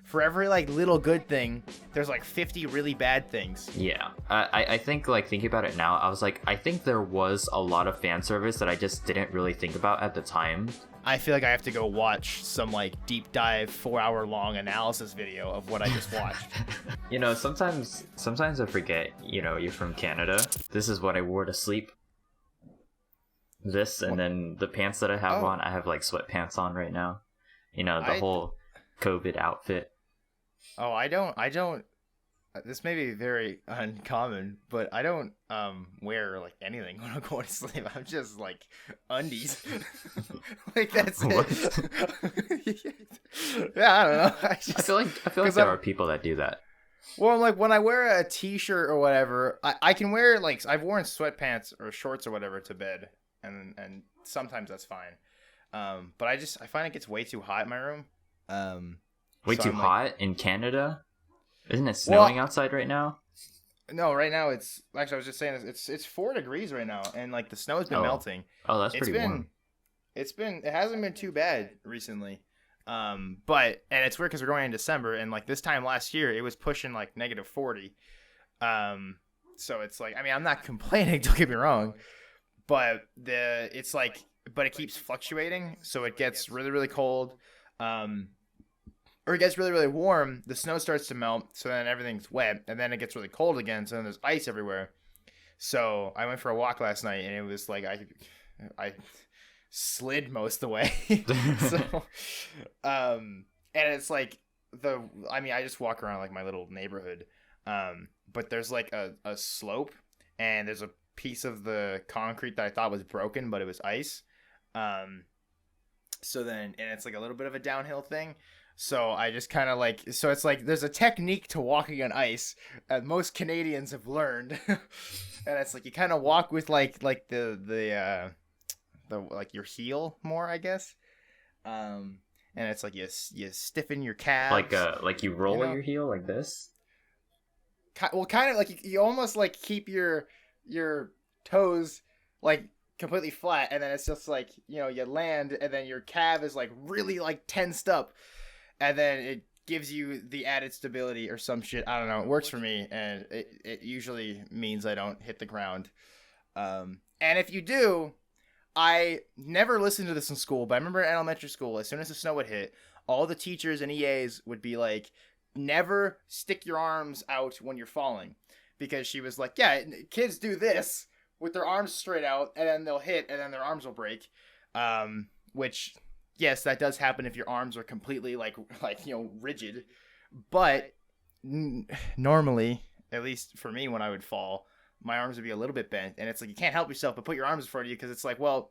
for every like little good thing, there's like 50 really bad things. Yeah, I think like thinking about it now, I was like, I think there was a lot of fan service that I just didn't really think about at the time. I feel like I have to go watch some like deep dive 4-hour long analysis video of what I just watched. You know, sometimes I forget, you know, you're from Canada. This is what I wore to sleep. This, and then the pants that I have on, I have like sweatpants on right now. You know, the whole COVID outfit. Oh, I don't. This may be very uncommon, but I don't wear like anything when I'm going to sleep. I'm just like undies. Like that's it. Yeah, I don't know. I feel like there are people that do that. Well, like when I wear a t-shirt or whatever, I can wear like I've worn sweatpants or shorts or whatever to bed, and sometimes that's fine. But I find it gets way too hot in my room. Way too hot in Canada? Isn't it snowing outside right now? No, right now it's actually I was just saying it's 4 degrees right now, and like the snow's been melting. Oh, that's pretty warm. It hasn't been too bad recently. But it's weird because we're going in December, and like this time last year it was pushing like -40. So it's like, I mean, I'm not complaining, don't get me wrong, but it keeps fluctuating, so it gets really, really cold. Or it gets really, really warm, the snow starts to melt, so then everything's wet, and then it gets really cold again, so then there's ice everywhere. So I went for a walk last night, and it was like I slid most of the way. So, and it's like I just walk around like my little neighborhood, but there's like a slope, and there's a piece of the concrete that I thought was broken, but it was ice. So then, and it's like a little bit of a downhill thing. So I just kind of like, so it's like there's a technique to walking on ice that most Canadians have learned, and it's like you kind of walk with like the like your heel more, I guess. And it's like you stiffen your calves, like you roll your heel like this. Well, kind of like you almost like keep your toes like completely flat, and then it's just like, you know, you land, and then your calf is like really like tensed up. And then it gives you the added stability or some shit. I don't know. It works for me, and it usually means I don't hit the ground. And if you do, I never listened to this in school, but I remember in elementary school, as soon as the snow would hit, all the teachers and EAs would be like, never stick your arms out when you're falling. Because she was like, yeah, kids do this with their arms straight out, and then they'll hit, and then their arms will break. Which... yes, that does happen if your arms are completely like you know, rigid, but normally, at least for me, when I would fall, my arms would be a little bit bent, and it's like you can't help yourself but put your arms in front of you, because it's like, well,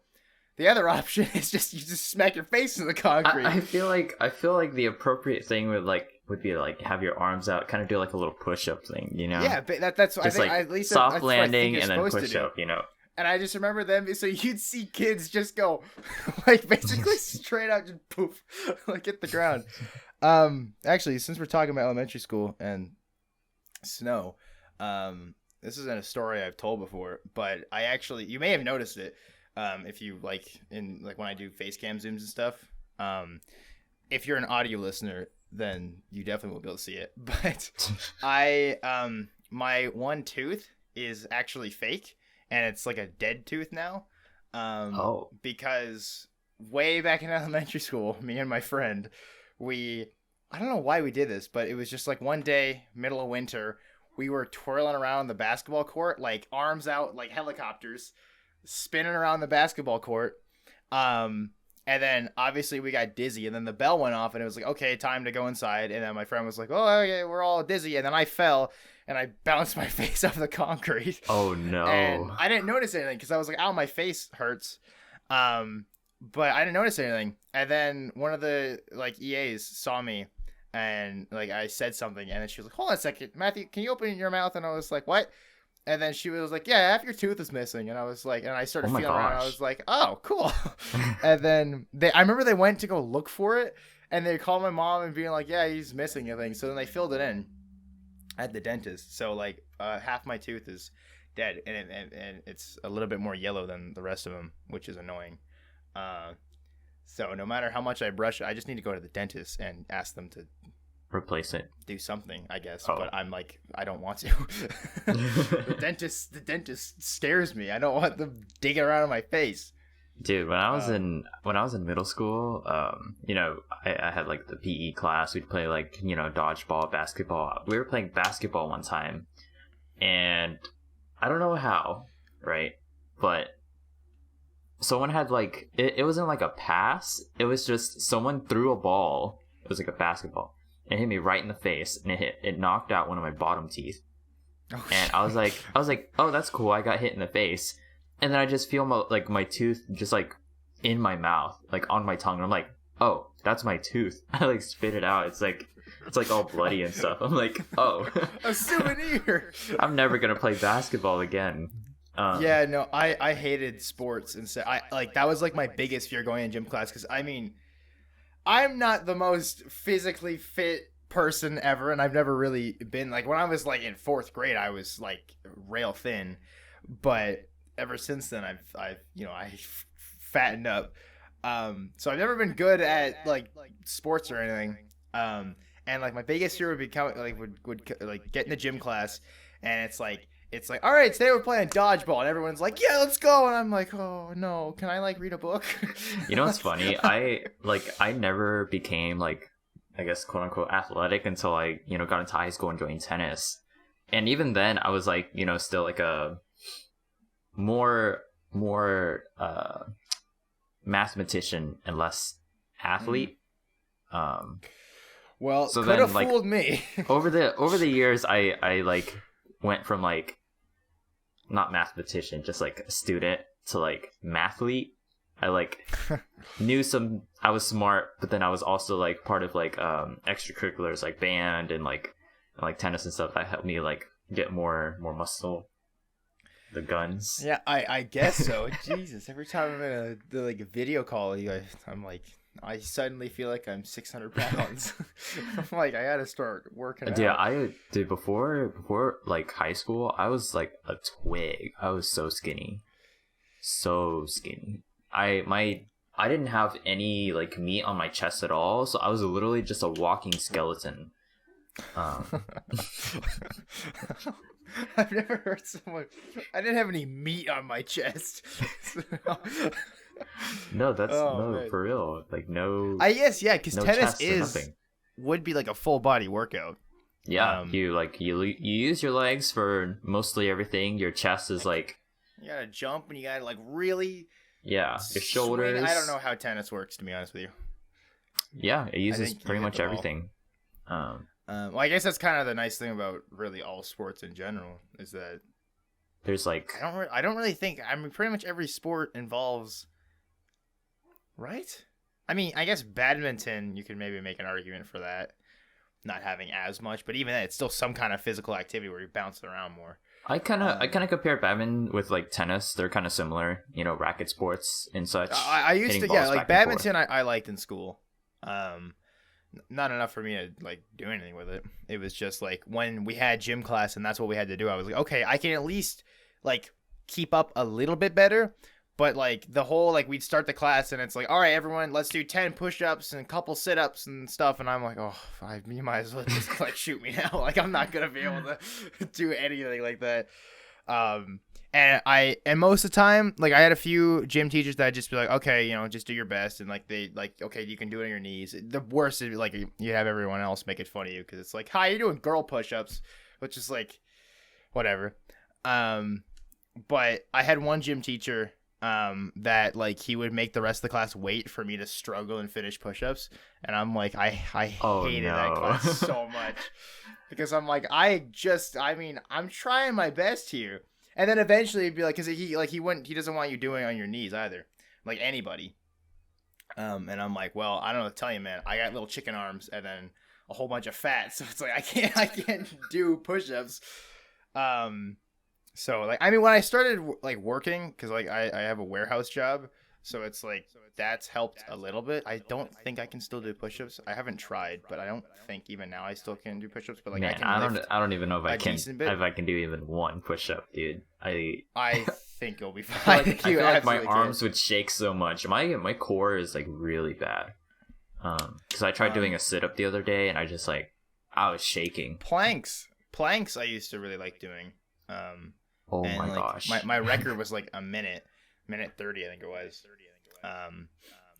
the other option is you just smack your face in the concrete. I feel like the appropriate thing would be like have your arms out, kind of do like a little push-up thing, you know? Yeah, but that's just I think, like at least soft that's landing and then push up, you know. And I just remember them, so you'd see kids just go, like, basically straight out, just poof, like, hit the ground. Actually, since we're talking about elementary school and snow, this isn't a story I've told before, but you may have noticed it, if you, like, when I do face cam zooms and stuff. If you're an audio listener, then you definitely won't be able to see it. But my one tooth is actually fake. And it's like a dead tooth now. Because way back in elementary school, me and my friend, I don't know why we did this, but it was just like one day, middle of winter, we were twirling around the basketball court, like arms out like helicopters, spinning around the basketball court. And then obviously we got dizzy, and then the bell went off, and it was like, okay, time to go inside. And then my friend was like, oh, okay, we're all dizzy. And then I fell, and I bounced my face off the concrete. Oh, no. And I didn't notice anything, because I was like, ow, my face hurts. But I didn't notice anything. And then one of the, like, EAs saw me, and, like, I said something, and then she was like, hold on a second, Matthew, can you open your mouth? And I was like, what? And then she was like, yeah, half your tooth is missing. And I was like, and I started feeling around, and I was like, oh, cool. And then I remember they went to go look for it, and they called my mom and being like, yeah, he's missing a thing. So then they filled it in at the dentist. So like half my tooth is dead, and it's a little bit more yellow than the rest of them, which is annoying. So no matter how much I brush, I just need to go to the dentist and ask them to replace it? Do something, I guess. Oh. But I'm like, I don't want to. The dentist scares me. I don't want them digging around in my face. Dude, when I was in middle school, I had like the PE class. We'd play like dodgeball, basketball. We were playing basketball one time, and I don't know how, right? But someone had like it wasn't like a pass. It was just someone threw a ball. It was like a basketball. It hit me right in the face, and it knocked out one of my bottom teeth. Oh, and I was like, oh, that's cool. I got hit in the face, and then I just feel my tooth just like in my mouth, like on my tongue. And I'm like, oh, that's my tooth. I like spit it out. It's like all bloody and stuff. I'm like, oh, a souvenir. I'm never gonna play basketball again. Yeah, no, I hated sports, and so that was like my biggest fear going in gym class, because I mean, I'm not the most physically fit person ever, and I've never really been like, when I was like in 4th grade, I was like rail thin, but ever since then I've fattened up. So I've never been good at like sports or anything. And like my biggest fear would be would like get in the gym class, and it's like, all right, today we're playing dodgeball, and everyone's like, yeah, let's go, and I'm like, oh no, can I like read a book? You know what's funny? I never became like, I guess, quote unquote athletic until I got into high school and joined tennis, and even then I was like still like a more mathematician and less athlete. Well, so could have then, fooled me. over the years, I like went from like not mathematician, just like a student, to like mathlete. I like I was smart, but then I was also like part of like extracurriculars like band and like tennis and stuff that helped me like get more muscle. The guns. Yeah, I guess so. Jesus, every time I'm in a video call, I'm like, I suddenly feel like I'm 600 pounds. I'm like, I gotta start working out. Yeah, before like high school, I was like a twig. I was so skinny. I didn't have any like meat on my chest at all, so I was literally just a walking skeleton. I've never heard someone. I didn't have any meat on my chest. No, that's man. For real. Like no. I guess yeah, because no tennis would be like a full body workout. Yeah, you use your legs for mostly everything. Your chest is like. You gotta jump and you gotta like really. Yeah, your shoulders. I don't know how tennis works, to be honest with you. Yeah, it uses pretty much everything. Well, I guess that's kind of the nice thing about really all sports in general, is that there's like I don't really think, I mean, pretty much every sport involves, right? I mean, I guess badminton, you could maybe make an argument for that not having as much, but even then, it's still some kind of physical activity where you're bouncing around more. I kind of compare badminton with like tennis. They're kind of similar, racket sports and such. I used to, yeah, like badminton. I liked in school. Not enough for me to like do anything with it. It was just like when we had gym class and that's what we had to do, I was like, okay, I can at least like keep up a little bit better. But like the whole, like, we'd start the class and it's like, all right, everyone, let's do 10 push-ups and a couple sit-ups and stuff. And I'm like, oh, you might as well just like shoot me now. Like, I'm not gonna be able to do anything like that. And most of the time, like, I had a few gym teachers that I'd just be like, okay, just do your best. And like, they like, okay, you can do it on your knees. The worst is like, you have everyone else make it fun of you. Cause it's like, hi, you're doing girl push-ups, which is like, whatever. But I had one gym teacher, that like he would make the rest of the class wait for me to struggle and finish push-ups. And I'm like, I hated that class so much. Because I'm like, I'm trying my best here. And then eventually he'd be like, because he doesn't want you doing it on your knees either, like anybody. And I'm like, well, I don't know what to tell you, man. I got little chicken arms and then a whole bunch of fat, so it's like I can't do push-ups. So like, I mean, when I started like working, because like I have a warehouse job, so it's like that's helped a little bit. I don't think I can still do push-ups. I haven't tried, but I don't think even now I still can do push-ups. But like, man, I don't even know if I can do even one push-up, dude. I think you'll be fine. I feel like my arms would shake so much. My core is like really bad. Because I tried doing a sit-up the other day and I just like I was shaking. Planks I used to really like doing. Oh And my like gosh. my record was like minute 30 I think it was.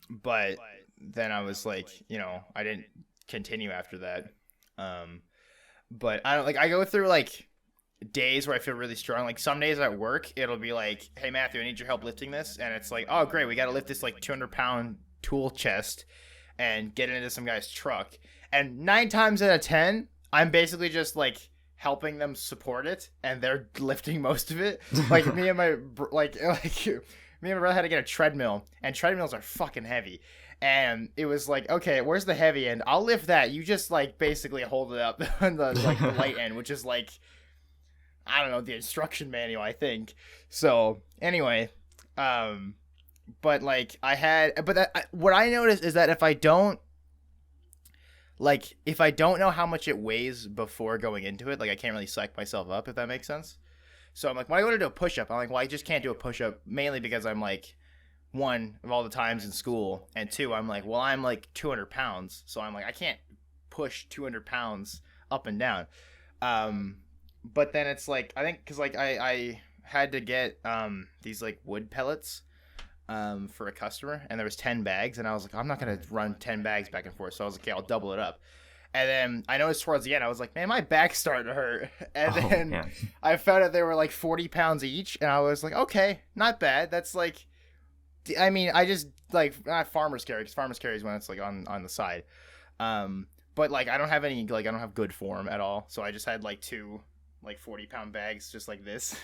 But then I was like, I didn't continue after that. But I don't like I go through like days where I feel really strong. Like some days at work, it'll be like, "Hey Matthew, I need your help lifting this," and it's like, "Oh great, we got to lift this like 200-pound tool chest and get it into some guy's truck." And 9 times out of 10, I'm basically just like helping them support it, and they're lifting most of it. Like me and my me and my brother had to get a treadmill, and treadmills are fucking heavy. And it was like, okay, where's the heavy end? I'll lift that. You just like basically hold it up on the light end, which is like I don't know, the instruction manual, I think. So anyway, but like what I noticed is that if I don't know how much it weighs before going into it, like I can't really psych myself up, if that makes sense. So I'm like, when I go to do a push-up, I'm like, well, I just can't do a push-up mainly because I'm like, one, of all the times in school, and two, I'm like, well, I'm like 200 pounds, so I'm like, I can't push 200 pounds up and down. But then it's like, I think, because like I had to get these like wood pellets for a customer, and there was 10 bags, and I was like, I'm not gonna run 10 bags back and forth, so I was like, okay, I'll double it up. And then I noticed towards the end, I was like, man, my back's starting to hurt. And then Yeah. I found out they were like 40 pounds each, and I was like, okay, not bad. That's like, I mean, I just like farmer's carry, because farmer's carry is when it's like on the side. But like I don't have any, like I don't have good form at all, so I just had like two like 40-pound bags just like this.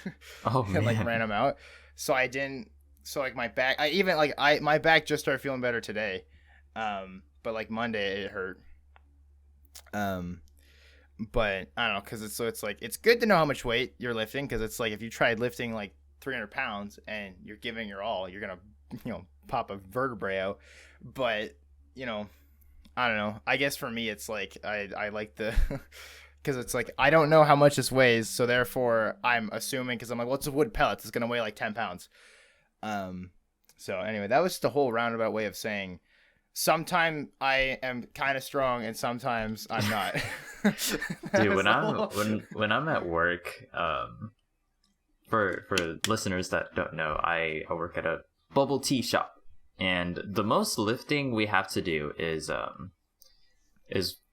Oh And like man. ran them out. So I didn't. So like my back, my back just started feeling better today. But like Monday it hurt. But I don't know, because it's like it's good to know how much weight you're lifting, because it's like if you tried lifting like 300 pounds and you're giving your all, you're gonna pop a vertebrae out. But I don't know. I guess for me it's like I like the because it's like I don't know how much this weighs, so therefore I'm assuming, because I'm like, well, it's a wood pellets, it's gonna weigh like 10 pounds. So anyway, that was the whole roundabout way of saying sometimes I am kind of strong and sometimes I'm not. Dude, when I'm at work, for listeners that don't know, I work at a bubble tea shop, and the most lifting we have to do is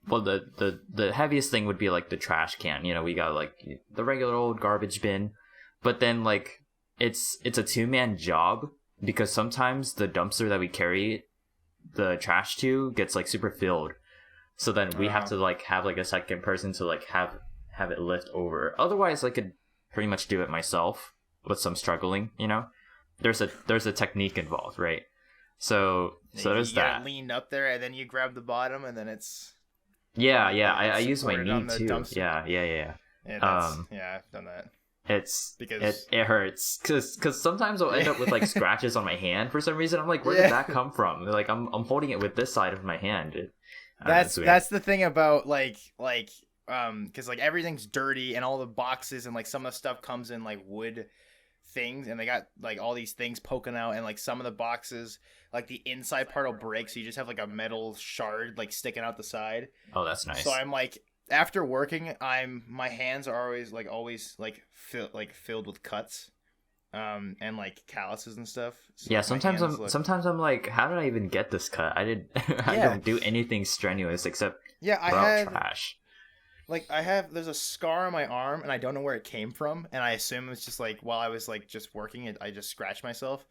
well, the heaviest thing would be like the trash can. We got like the regular old garbage bin, but then like it's a 2-man job, because sometimes the dumpster that we carry the trash to gets like super filled, so then we have to like have like a second person to like have it lift over. Otherwise I could pretty much do it myself with some struggling. There's a technique involved, right? So there's that. Leaned up there, and then you grab the bottom, and then it's yeah I use my knee too. Dumpster. Yeah. Yeah, I've done that. Because it hurts, because sometimes I'll end up with like scratches on my hand for some reason. I'm like, where did that come from? Like I'm holding it with this side of my hand. That's the thing about like because like everything's dirty, and all the boxes and like some of the stuff comes in like wood things, and they got like all these things poking out, and like some of the boxes, like the inside part will break, so you just have like a metal shard like sticking out the side. Oh, that's nice. So I'm like, after working, my hands are always filled with cuts, and like calluses and stuff. So yeah, sometimes I'm like, how did I even get this cut? I don't do anything strenuous except trash. Like there's a scar on my arm, and I don't know where it came from, and I assume it's just like while I was like just working it, I just scratched myself.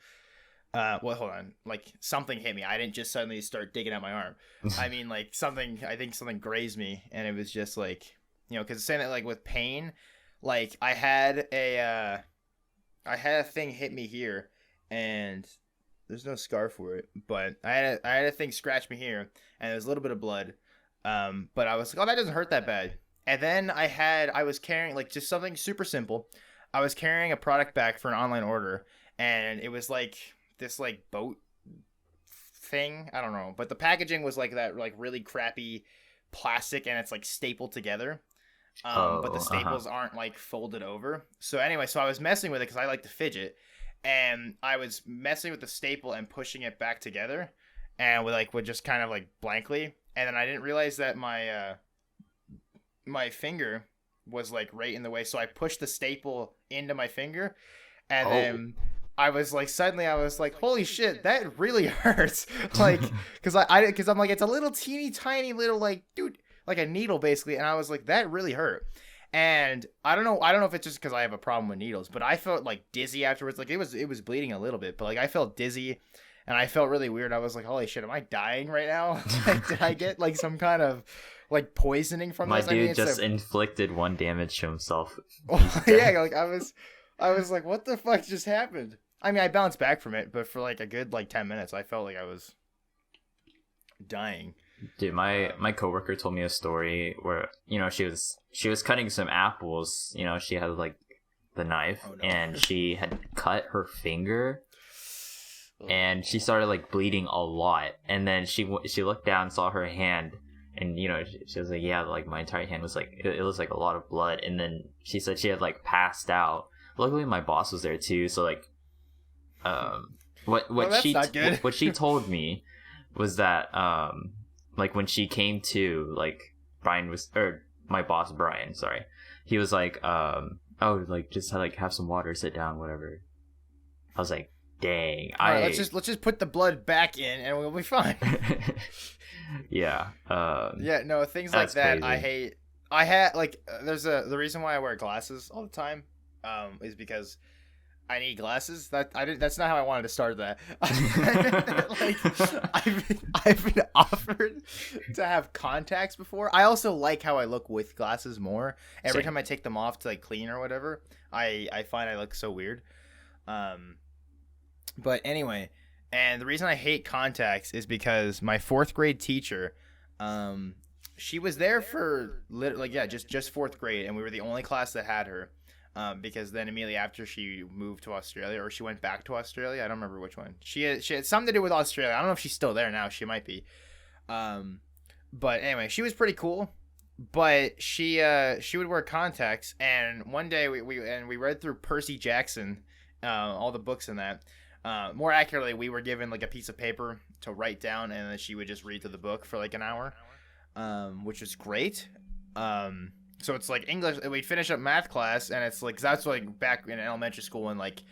Well, hold on. Like something hit me. I didn't just suddenly start digging at my arm. I mean, like I think something grazed me, and it was just like, because saying that like with pain, like I had a thing hit me here, and there's no scar for it, but I had a thing scratch me here, and there was a little bit of blood. But I was like, oh, that doesn't hurt that bad. And then I was carrying like just something super simple. I was carrying a product back for an online order, and it was like this like boat thing. I don't know, but the packaging was like that like really crappy plastic, and it's like stapled together. But the staples aren't like folded over. So anyway, so I was messing with it because I like to fidget, and I was messing with the staple and pushing it back together, and with just kind of like blankly. And then I didn't realize that my finger was like right in the way, so I pushed the staple into my finger, and Oh. then I was like, suddenly I was like, holy shit, that really hurts. Like, because I'm like, it's a little teeny tiny little like, dude, like a needle basically, and I was like, that really hurt. And I don't know if it's just because I have a problem with needles, but I felt like dizzy afterwards. Like it was bleeding a little bit, but like I felt dizzy, and I felt really weird. I was like, holy shit, am I dying right now? Like, did I get like some kind of like poisoning from My this? I mean, dude just inflicted 1 damage to himself. yeah, like I was like, what the fuck just happened? I mean, I bounced back from it, but for like a good like 10 minutes, I felt like I was dying. Dude, my coworker told me a story where, she was cutting some apples. She had like the knife, Oh, no. and she had cut her finger, and she started like bleeding a lot. And then she looked down, saw her hand, and she was like, yeah, like my entire hand was like, it was like a lot of blood. And then she said she had like passed out. Luckily my boss was there too, so like what she told me was that like when she came to, like, my boss Brian, sorry, he was like, oh, like just like have some water, sit down, whatever. I was like, dang. Right, let's just put the blood back in and we'll be fine. Yeah. Yeah, no, things like that crazy. I hate. I had like the reason why I wear glasses all the time is because I need glasses. That's not how I wanted to start that. Like, I've been offered to have contacts before. I also like how I look with glasses more. Every Same. time I take them off to like clean or whatever, I find I look so weird. But anyway, and the reason I hate contacts is because my 4th grade teacher, she was there for just 4th grade, and we were the only class that had her. Because then immediately after she moved to Australia, or she went back to Australia, I don't remember which one. She had something to do with Australia. I don't know if she's still there now. She might be. But anyway, she was pretty cool. But she would wear contacts, and one day we read through Percy Jackson, all the books in that. More accurately, we were given like a piece of paper to write down, and then she would just read through the book for like an hour, which was great. So it's like English. We'd finish up math class, and it's like, 'cause that's like back in elementary school, and like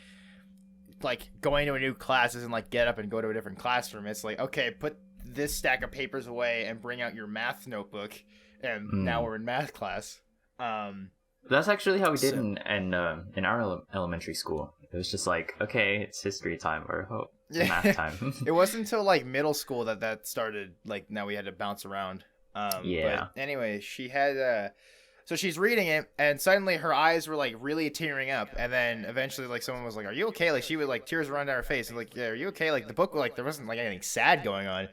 going to a new class isn't like get up and go to a different classroom. It's like, okay, put this stack of papers away and bring out your math notebook, and now we're in math class. That's actually how we did in our elementary school. It was just like, okay, it's history time, or math time. It wasn't until like middle school that started. Like, now we had to bounce around. Yeah. But anyway, she had so she's reading it, and suddenly her eyes were like really tearing up, and then eventually like someone was like, "Are you okay?" Like, she would like tears run down her face, and like, "Yeah, are you okay?" Like, the book, like, there wasn't like anything sad going on.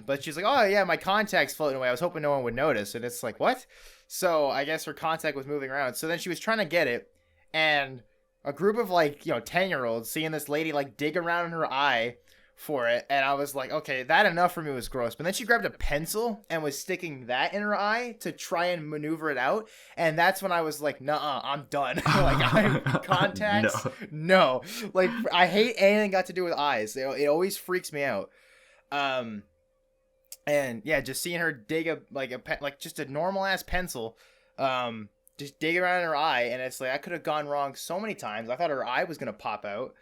But she's like, "Oh yeah, my contact's floating away. I was hoping no one would notice." And it's like, what? So I guess her contact was moving around. So then she was trying to get it, and a group of like 10-year-olds seeing this lady like dig around in her eye for it, and I was like, okay, that enough for me was gross. But then she grabbed a pencil and was sticking that in her eye to try and maneuver it out, and that's when I was like, nuh-uh, I'm done. Like, contacts, no. Like, I hate anything got to do with eyes. It always freaks me out. And yeah, just seeing her dig just a normal ass pencil, just dig around in her eye, and it's like, I could have gone wrong so many times. I thought her eye was gonna pop out.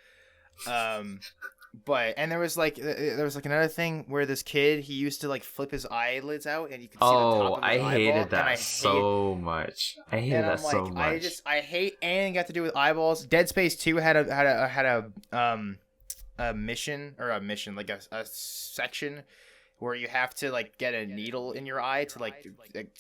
But there was another thing where this kid, he used to like flip his eyelids out, and you could see the top of his eyeball. I hated that so much. I hated that so much. I hate anything got to do with eyeballs. Dead Space 2 had a mission, like a section where you have to like get a needle in your eye to like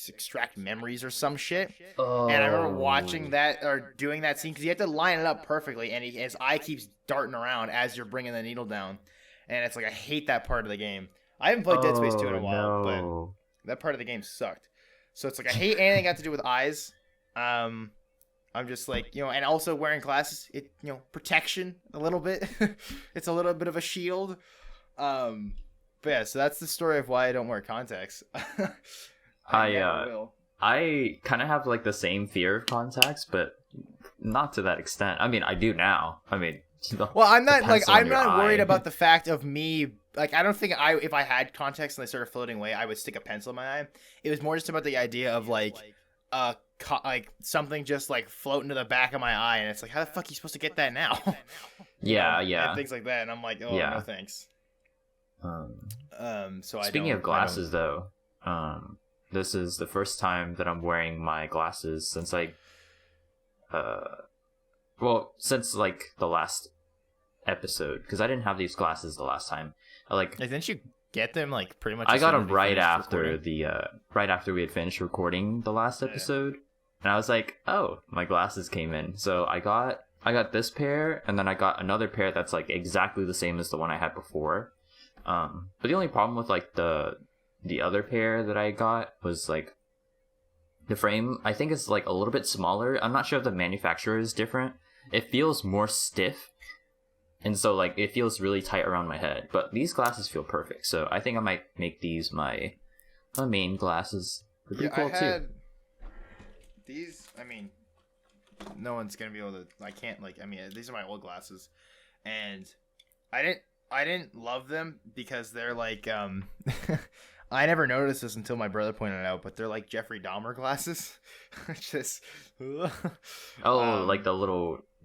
extract memories or some shit. Oh. And I remember watching that, or doing that scene, because you have to line it up perfectly, and his eye keeps darting around as you're bringing the needle down. And it's like, I hate that part of the game. I haven't played Dead Space 2 in a while, but that part of the game sucked. So it's like, I hate anything got to do with eyes. I'm just like, and also wearing glasses, it, protection a little bit. It's a little bit of a shield. But yeah, so that's the story of why I don't wear contacts. I never will. I kind of have like the same fear of contacts, but not to that extent. I mean, I do now. I mean, well, I'm not worried about the fact of me. Like, I don't think if I had contacts and they started floating away, I would stick a pencil in my eye. It was more just about the idea of like like something just like floating to the back of my eye, and it's like, how the fuck are you supposed to get that now? Yeah, and things like that, and I'm like, oh no thanks. So speaking of glasses though, this is the first time that I'm wearing my glasses since like since like the last episode, because I didn't have these glasses the last time. Didn't you get them like pretty much? I got them right after right after we had finished recording the last episode, and I was like, oh, my glasses came in. So I got this pair, and then I got another pair that's like exactly the same as the one I had before. But the only problem with like the other pair that I got was like the frame, I think, is like a little bit smaller. I'm not sure if the manufacturer is different. It feels more stiff, and so like it feels really tight around my head. But these glasses feel perfect, so I think I might make these my main glasses. They're pretty cool too. These, I mean, no one's gonna be able to. I can't like. I mean, these are my old glasses, and I didn't love them because they're like I never noticed this until my brother pointed it out, but they're like Jeffrey Dahmer glasses. Just like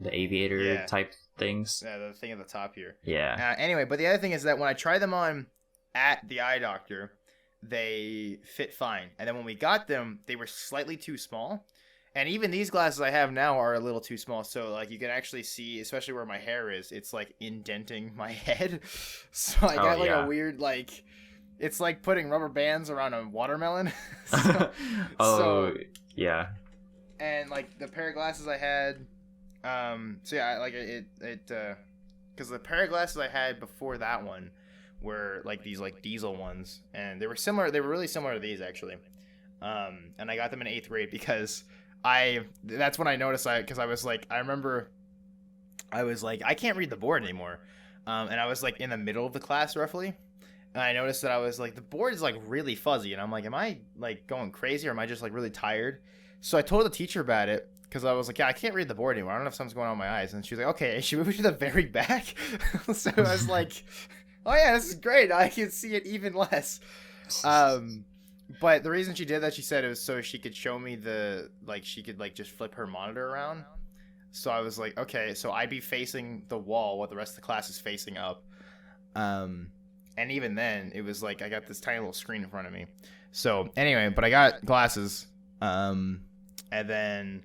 the aviator type things. Yeah, the thing at the top here. Yeah. Anyway, but the other thing is that when I tried them on at the eye doctor, they fit fine, and then when we got them, they were slightly too small. And even these glasses I have now are a little too small, so like you can actually see, especially where my hair is, it's like indenting my head. So I got a weird like, it's like putting rubber bands around a watermelon. Yeah. And like the pair of glasses I had, so yeah, like it because the pair of glasses I had before that one were like these like diesel ones, and they were similar. They were really similar to these actually. And I got them in 8th grade because that's when I noticed because I was like, I remember I was like, I can't read the board anymore. And I was like in the middle of the class roughly. And I noticed that I was like, the board is like really fuzzy. And I'm like, am I like going crazy or am I just like really tired? So I told the teacher about it because I was like, yeah, I can't read the board anymore. I don't know if something's going on with my eyes. And she was like, okay, should we move to the very back? So I was like, oh yeah, this is great. I can see it even less. But the reason she did that, she said it was so she could show me she could like just flip her monitor around. So I was like, okay, so I'd be facing the wall while the rest of the class is facing up. And even then, it was like I got this tiny little screen in front of me. So anyway, but I got glasses. And then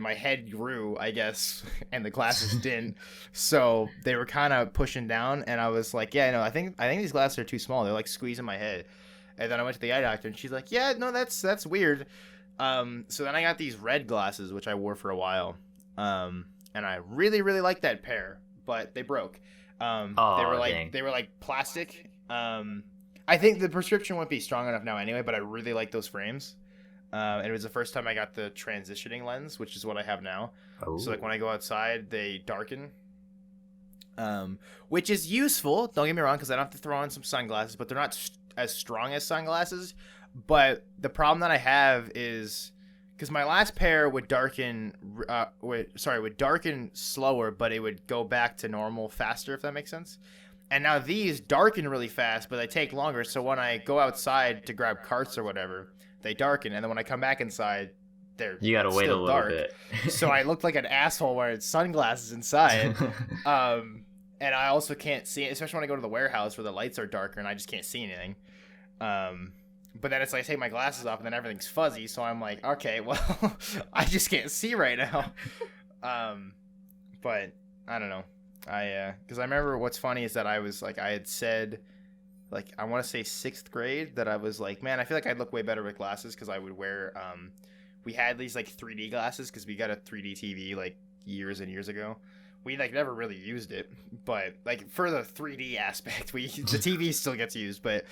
my head grew, I guess, and the glasses didn't. So they were kind of pushing down, and I was like, yeah, no, I think these glasses are too small. They're like squeezing my head. And then I went to the eye doctor, and she's like, yeah, no, that's weird. So then I got these red glasses, which I wore for a while. And I really, really liked that pair, but they broke. They were like plastic. I think the prescription wouldn't be strong enough now anyway, but I really like those frames. And it was the first time I got the transitioning lens, which is what I have now. Oh. So like when I go outside, they darken. Which is useful. Don't get me wrong, because I don't have to throw on some sunglasses, but they're not as strong as sunglasses. But the problem that I have is because my last pair would darken slower, but it would go back to normal faster, if that makes sense. And now these darken really fast, but they take longer. So when I go outside to grab carts or whatever, they darken, and then when I come back inside, you gotta wait a little bit. So I looked like an asshole wearing sunglasses inside. And I also can't see, especially when I go to the warehouse where the lights are darker and I just can't see anything. But then it's like I take my glasses off and then everything's fuzzy, so I'm like, okay, well, I just can't see right now. But I don't know. Because I remember what's funny is that I was like, I had said, like, I want to say 6th grade that I was like, man, I feel like I'd look way better with glasses because I would wear, we had these like 3D glasses because we got a 3D TV like years and years ago. We like never really used it, but like for the 3D aspect, the TV still gets used. But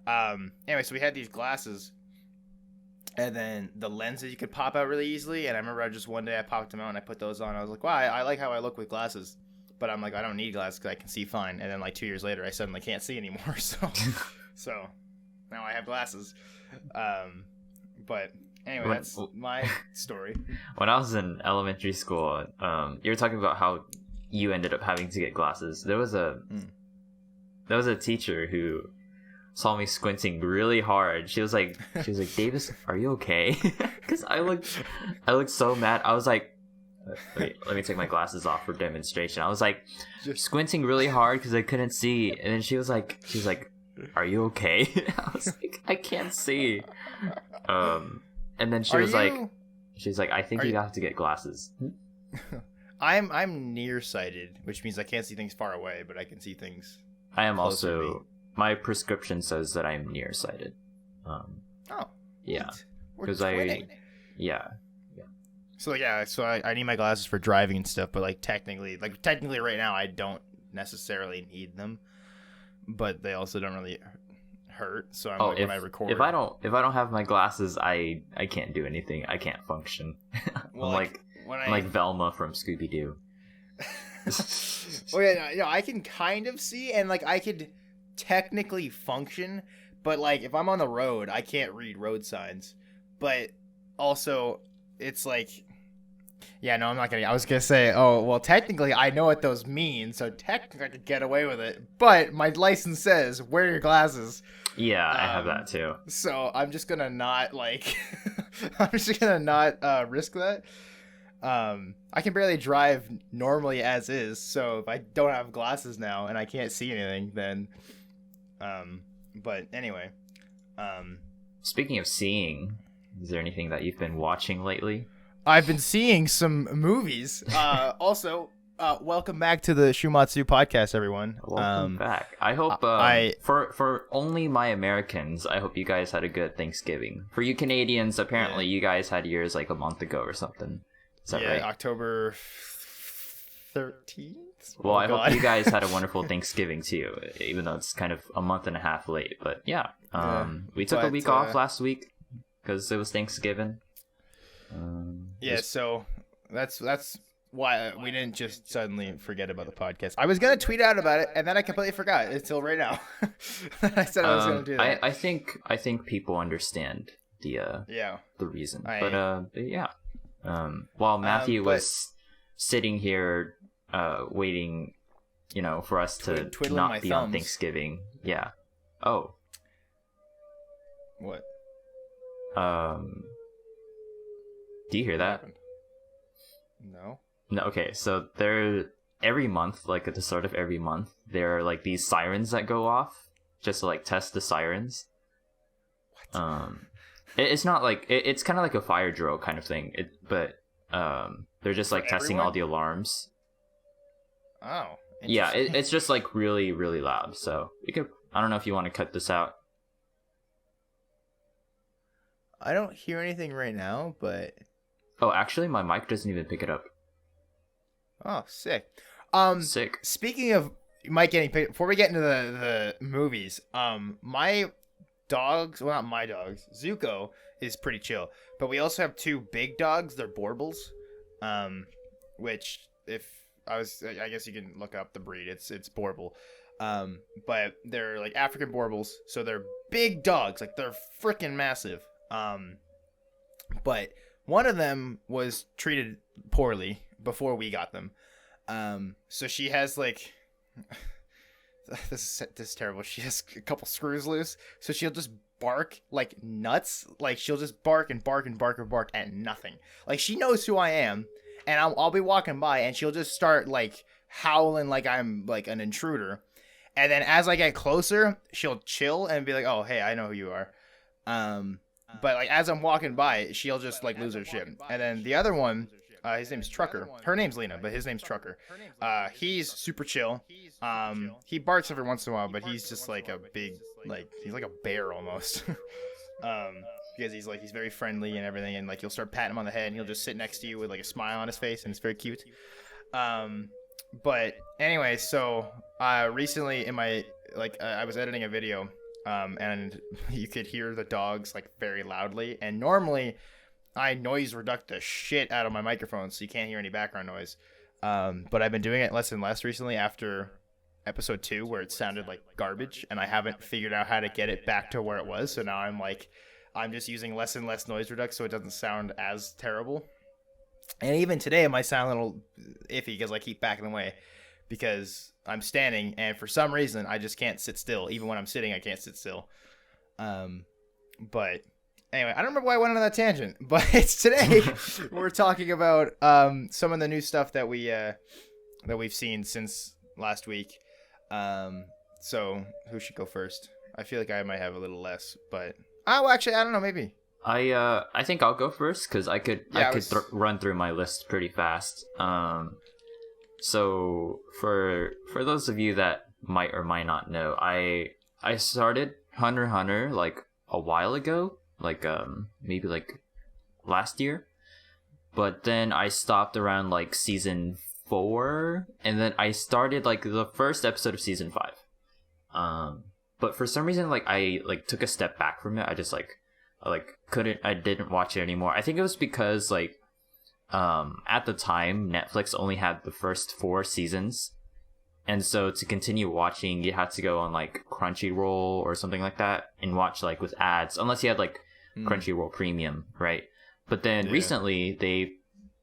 anyway, so we had these glasses, and then the lenses you could pop out really easily. And I remember one day I popped them out and I put those on. I was like, wow, I like how I look with glasses. But I'm like, I don't need glasses because I can see fine. And then like 2 years later, I suddenly can't see anymore. So now I have glasses. But anyway, that's my story. When I was in elementary school, you were talking about how you ended up having to get glasses. There was a teacher who saw me squinting really hard. She was like, Davis, are you okay? Because I looked so mad. I was like, wait, let me take my glasses off for demonstration. I was like squinting really hard because I couldn't see, and then she's like, are you okay? I was like, I can't see. And then she's like, I think you have to get glasses. I'm nearsighted, which means I can't see things far away, but I can see things. I am also. My prescription says that I'm nearsighted. Yeah, because yeah. So I need my glasses for driving and stuff, but technically right now I don't necessarily need them, but they also don't really hurt. So when I record, if I don't have my glasses, I can't do anything. I can't function. Well, I'm like Velma from Scooby Doo. Oh yeah, I can kind of see, and I could technically function, but if I'm on the road, I can't read road signs. But also, it's yeah, no, I'm not gonna. I was gonna say, oh well, technically I know what those mean, so technically I could get away with it. But my license says wear your glasses. Yeah, I have that too. So I'm just gonna not I'm just gonna not risk that. I can barely drive normally as is, so if I don't have glasses now and I can't see anything, then but anyway. Speaking of seeing, is there anything that you've been watching lately? I've been seeing some movies. Also, welcome back to the Shūmatsu podcast, everyone. Welcome back. I hope for only my Americans, I hope you guys had a good Thanksgiving. For you Canadians, apparently you guys had yours a month ago or something. Is that right? October 13th. Well, I hope you guys had a wonderful Thanksgiving too, even though it's kind of a month and a half late. But yeah, we took a week off last week because it was Thanksgiving. So that's why we didn't just suddenly forget about the podcast. I was gonna tweet out about it, and then I completely forgot until right now. I said I was gonna do that. I think people understand the reason, but yeah. While Matthew was sitting here waiting, for us to not be on Thanksgiving. Yeah. Oh. What? Do you hear that? No. No. Okay. So every month, at the start of every month, there are these sirens that go off just to test the sirens. What? It's not it's kind of like a fire drill kind of thing. But they're just testing all the alarms. Oh. Yeah, it's just really, really loud. So we could. I don't know if you want to cut this out. I don't hear anything right now, but. Oh, actually, my mic doesn't even pick it up. Oh, sick. Sick. Speaking of mic getting picked, before we get into the movies, my dogs, well, not my dogs, Zuko is pretty chill, but we also have two big dogs. They're Borbles, which I guess you can look up the breed. It's Borble, but they're African Borbles, so they're big dogs. They're freaking massive. But one of them was treated poorly before we got them. So she has this is terrible. She has a couple screws loose, so she'll just bark like nuts. She'll just bark and bark and bark and bark at nothing. She knows who I am, and I'll be walking by, and she'll just start howling like I'm an intruder. And then as I get closer, she'll chill and be like, "Oh, hey, I know who you are." But as I'm walking by, she'll just lose her shit. And then the other one, his name's Trucker. Her name's Lena, but his name's Trucker. He's super chill. He barks every once in a while, but he's just a big, he's like a bear almost. Because he's very friendly and everything, and you'll start patting him on the head, and he'll just sit next to you with a smile on his face, and it's very cute. But anyway, so recently in my I was editing a video. And you could hear the dogs very loudly, and normally I noise reduct the shit out of my microphone so you can't hear any background noise. But I've been doing it less and less recently after episode 2 where it sounded like garbage, and I haven't figured out how to get it back to where it was. So now I'm just using less and less noise reduct so it doesn't sound as terrible. And even today it might sound a little iffy because I keep backing away because I'm standing, and for some reason I just can't sit still. Even when I'm sitting, I can't sit still. But anyway, I don't remember why I went on that tangent, but it's today we're talking about some of the new stuff that we've seen since last week. So who should go first? I feel like I might have a little less, but actually, I don't know, maybe. I think I'll go first because I could run through my list pretty fast. So for those of you that might or might not know, I started Hunter x Hunter like a while ago, like maybe like last year, but then I stopped around like season 4, and then I started like the first episode of season 5. But for some reason, like I like took a step back from it. I didn't watch it anymore. I think it was because like at the time Netflix only had the first 4 seasons, and so to continue watching you had to go on like Crunchyroll or something like that and watch like with ads, unless you had like Crunchyroll Premium, right? But then recently they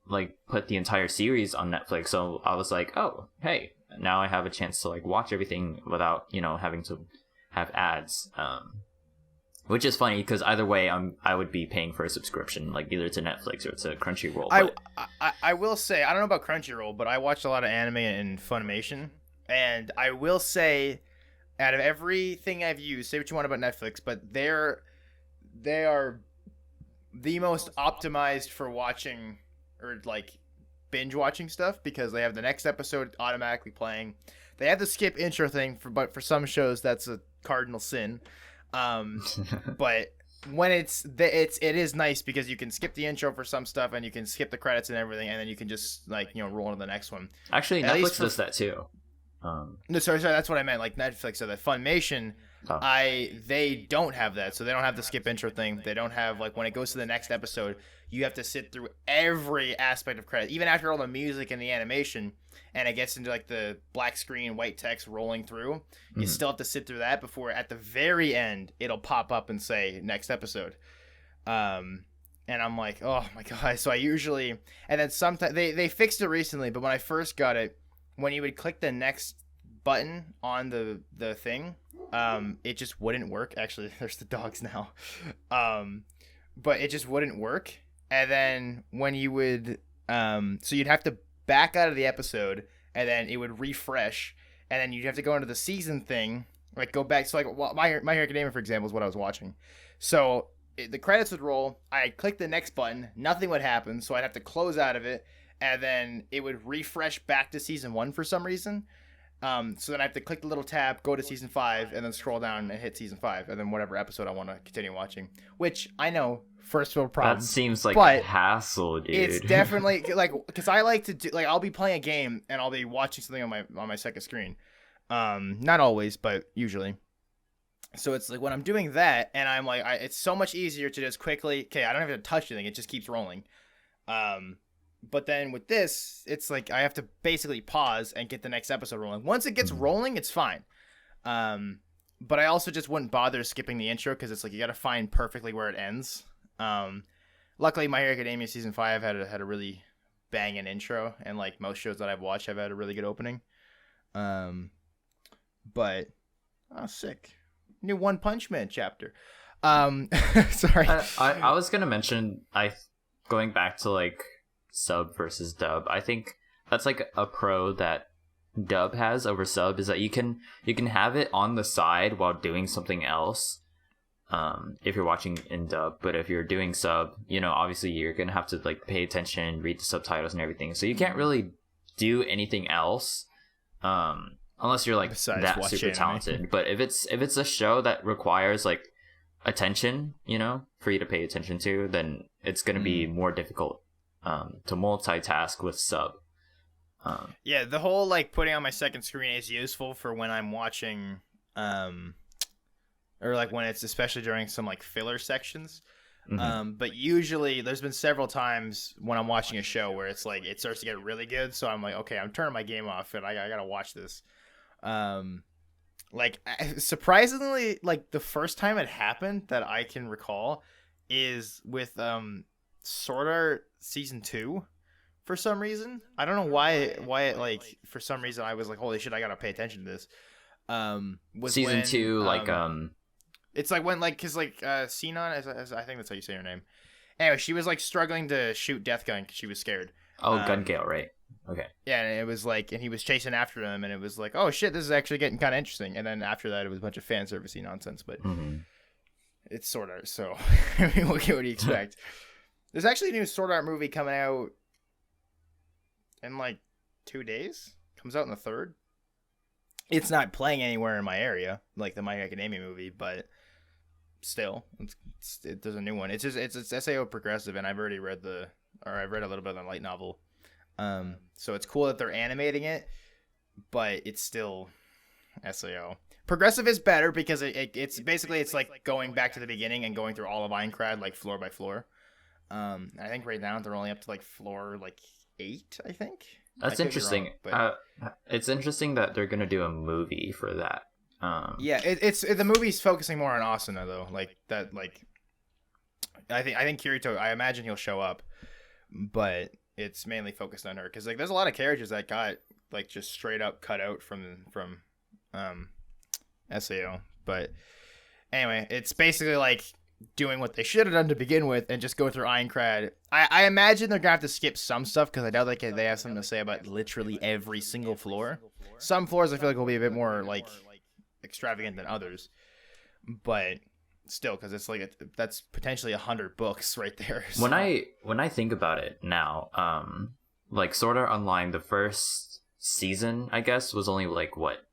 like put the entire series on Netflix, so I was like, oh hey, now I have a chance to like watch everything without having to have ads. Which is funny because either way, I would be paying for a subscription, like either to Netflix or to Crunchyroll. I will say, I don't know about Crunchyroll, but I watched a lot of anime in Funimation, and I will say, out of everything I've used, say what you want about Netflix, but they are the most optimized for watching or like binge watching stuff, because they have the next episode automatically playing. They have the skip intro thing, but for some shows that's a cardinal sin. But when it is nice because you can skip the intro for some stuff and you can skip the credits and everything, and then you can just like roll on to the next one. Actually, Netflix does that too. No, sorry, that's what I meant. Like Netflix or the Funimation, they don't have that, so they don't have the skip intro thing. They don't have like when it goes to the next episode, you have to sit through every aspect of credit, even after all the music and the animation, and it gets into like the black screen, white text rolling through. You still have to sit through that before at the very end it'll pop up and say next episode. And I'm like, oh my god. So I usually, and then sometimes they fixed it recently, but when I first got it, when you would click the next button on the thing, it just wouldn't work. Actually, there's the dogs now. But it just wouldn't work. And then when you would, so you'd have to back out of the episode, and then it would refresh, and then you'd have to go into the season thing, like go back. So like My Hero Academia, for example, is what I was watching. So the credits would roll. I'd click the next button, nothing would happen. So I'd have to close out of it, and then it would refresh back to season 1 for some reason. So then I have to click the little tab, go to season 5, and then scroll down and hit season 5, and then whatever episode I want to continue watching. Which I know, first world problem. That seems like a hassle, dude. It's definitely like, because I like to do, like, I'll be playing a game and I'll be watching something on my second screen. Not always, but usually. So it's like when I'm doing that, and I'm like, it's so much easier to just quickly, okay, I don't have to touch anything, it just keeps rolling. But then with this, it's like I have to basically pause and get the next episode rolling. Once it gets rolling, it's fine. But I also just wouldn't bother skipping the intro, because it's like you got to find perfectly where it ends. Luckily, My Hero Academia season 5 had a really banging intro, and like most shows that I've watched have had a really good opening. But sick, new One Punch Man chapter. Sorry, I was gonna mention going back to like sub versus dub. I think that's like a pro that dub has over sub, is that you can have it on the side while doing something else, if you're watching in dub. But if you're doing sub, obviously you're gonna have to like pay attention, read the subtitles and everything, so you can't really do anything else unless you're like that super talented. But if it's a show that requires like attention, for you to pay attention to, then it's gonna be more difficult to multitask with sub. Yeah, the whole like putting on my second screen is useful for when I'm watching, or like when it's especially during some like filler sections. But usually there's been several times when I'm watching a show where it's like it starts to get really good, so I'm like, okay, I'm turning my game off and I gotta watch this. Like surprisingly, like the first time it happened that I can recall is with Sword Art season 2, for some reason. I don't know why it, like, for some reason I was like, holy shit, I gotta pay attention to this. Was Season when, 2, like it's like when, like, cause like Sinon, as I think that's how you say her name. Anyway, she was like struggling to shoot Death Gun because she was scared. Gun Gale, right? Okay. Yeah, and it was like, and he was chasing after him, and it was like, oh shit, this is actually getting kind of interesting. And then after that, it was a bunch of fan servicey nonsense, but it's Sword Art, so I mean, what do you expect? There's actually a new Sword Art movie coming out in like 2 days. Comes out in the 3rd. It's not playing anywhere in my area, like the My Hero Academia movie, but still, there's a new one. It's Sao Progressive, and I've already read I've read a little bit of the light novel. So it's cool that they're animating it, but it's still SAO. Progressive is better because it's basically it's like going back to the beginning and going through all of Aincrad like floor by floor. I think right now they're only up to like floor like 8. I think that's interesting. Wrong, but it's interesting that they're gonna do a movie for that. Yeah, the movie's focusing more on Asuna though. Like that, like I think Kirito. I imagine he'll show up, but it's mainly focused on her because like there's a lot of characters that got like just straight up cut out from SAO. But anyway, it's basically like doing what they should have done to begin with and just go through Aincrad. I imagine they're gonna have to skip some stuff because I doubt they have something to say about literally every single floor. Some floors I feel like will be a bit more like extravagant than others, but still, because it's like that's potentially 100 books right there. So. When I think about it now, like Sword Art Online, the first season I guess was only like what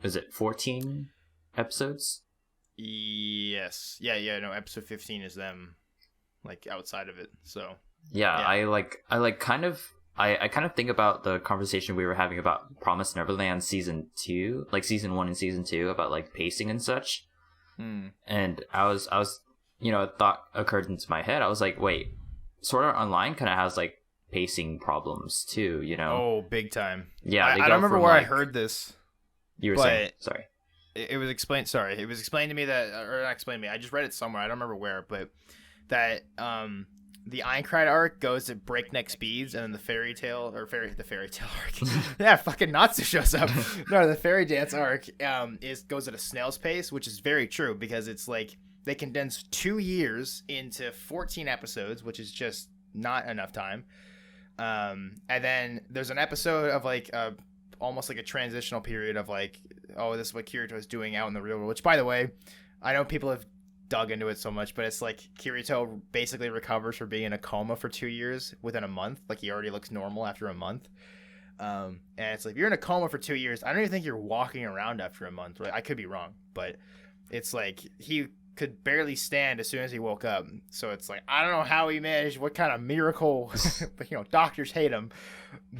is it 14 episodes? Yes, yeah. No, episode 15 is them like outside of it. So yeah. I kind of think about the conversation we were having about Promised Neverland season 2, like season 1 and season 2, about like pacing and such. And I was, a thought occurred into my head. I was like, wait, Sword Art Online kind of has like pacing problems too, Oh, big time. Yeah, I don't remember where I heard this. You were saying, sorry. It was explained. Sorry, it was explained to me that, or not explained to me. I just read it somewhere. I don't remember where, but that the Aincrad arc goes at breakneck speeds, and then the fairy tale arc. Yeah, fucking Natsu shows up. No, the fairy dance arc goes at a snail's pace, which is very true because it's like they condense 2 years into 14 episodes, which is just not enough time. And then there's an episode of like almost like a transitional period of like, oh, this is what Kirito is doing out in the real world. Which, by the way, I know people have dug into it so much, but it's like Kirito basically recovers from being in a coma for 2 years within a month. Like he already looks normal after a month. And it's like, if you're in a coma for 2 years, I don't even think you're walking around after a month. Right? I could be wrong, but it's like he could barely stand as soon as he woke up. So it's like, I don't know how he managed, what kind of miracle, but doctors hate him.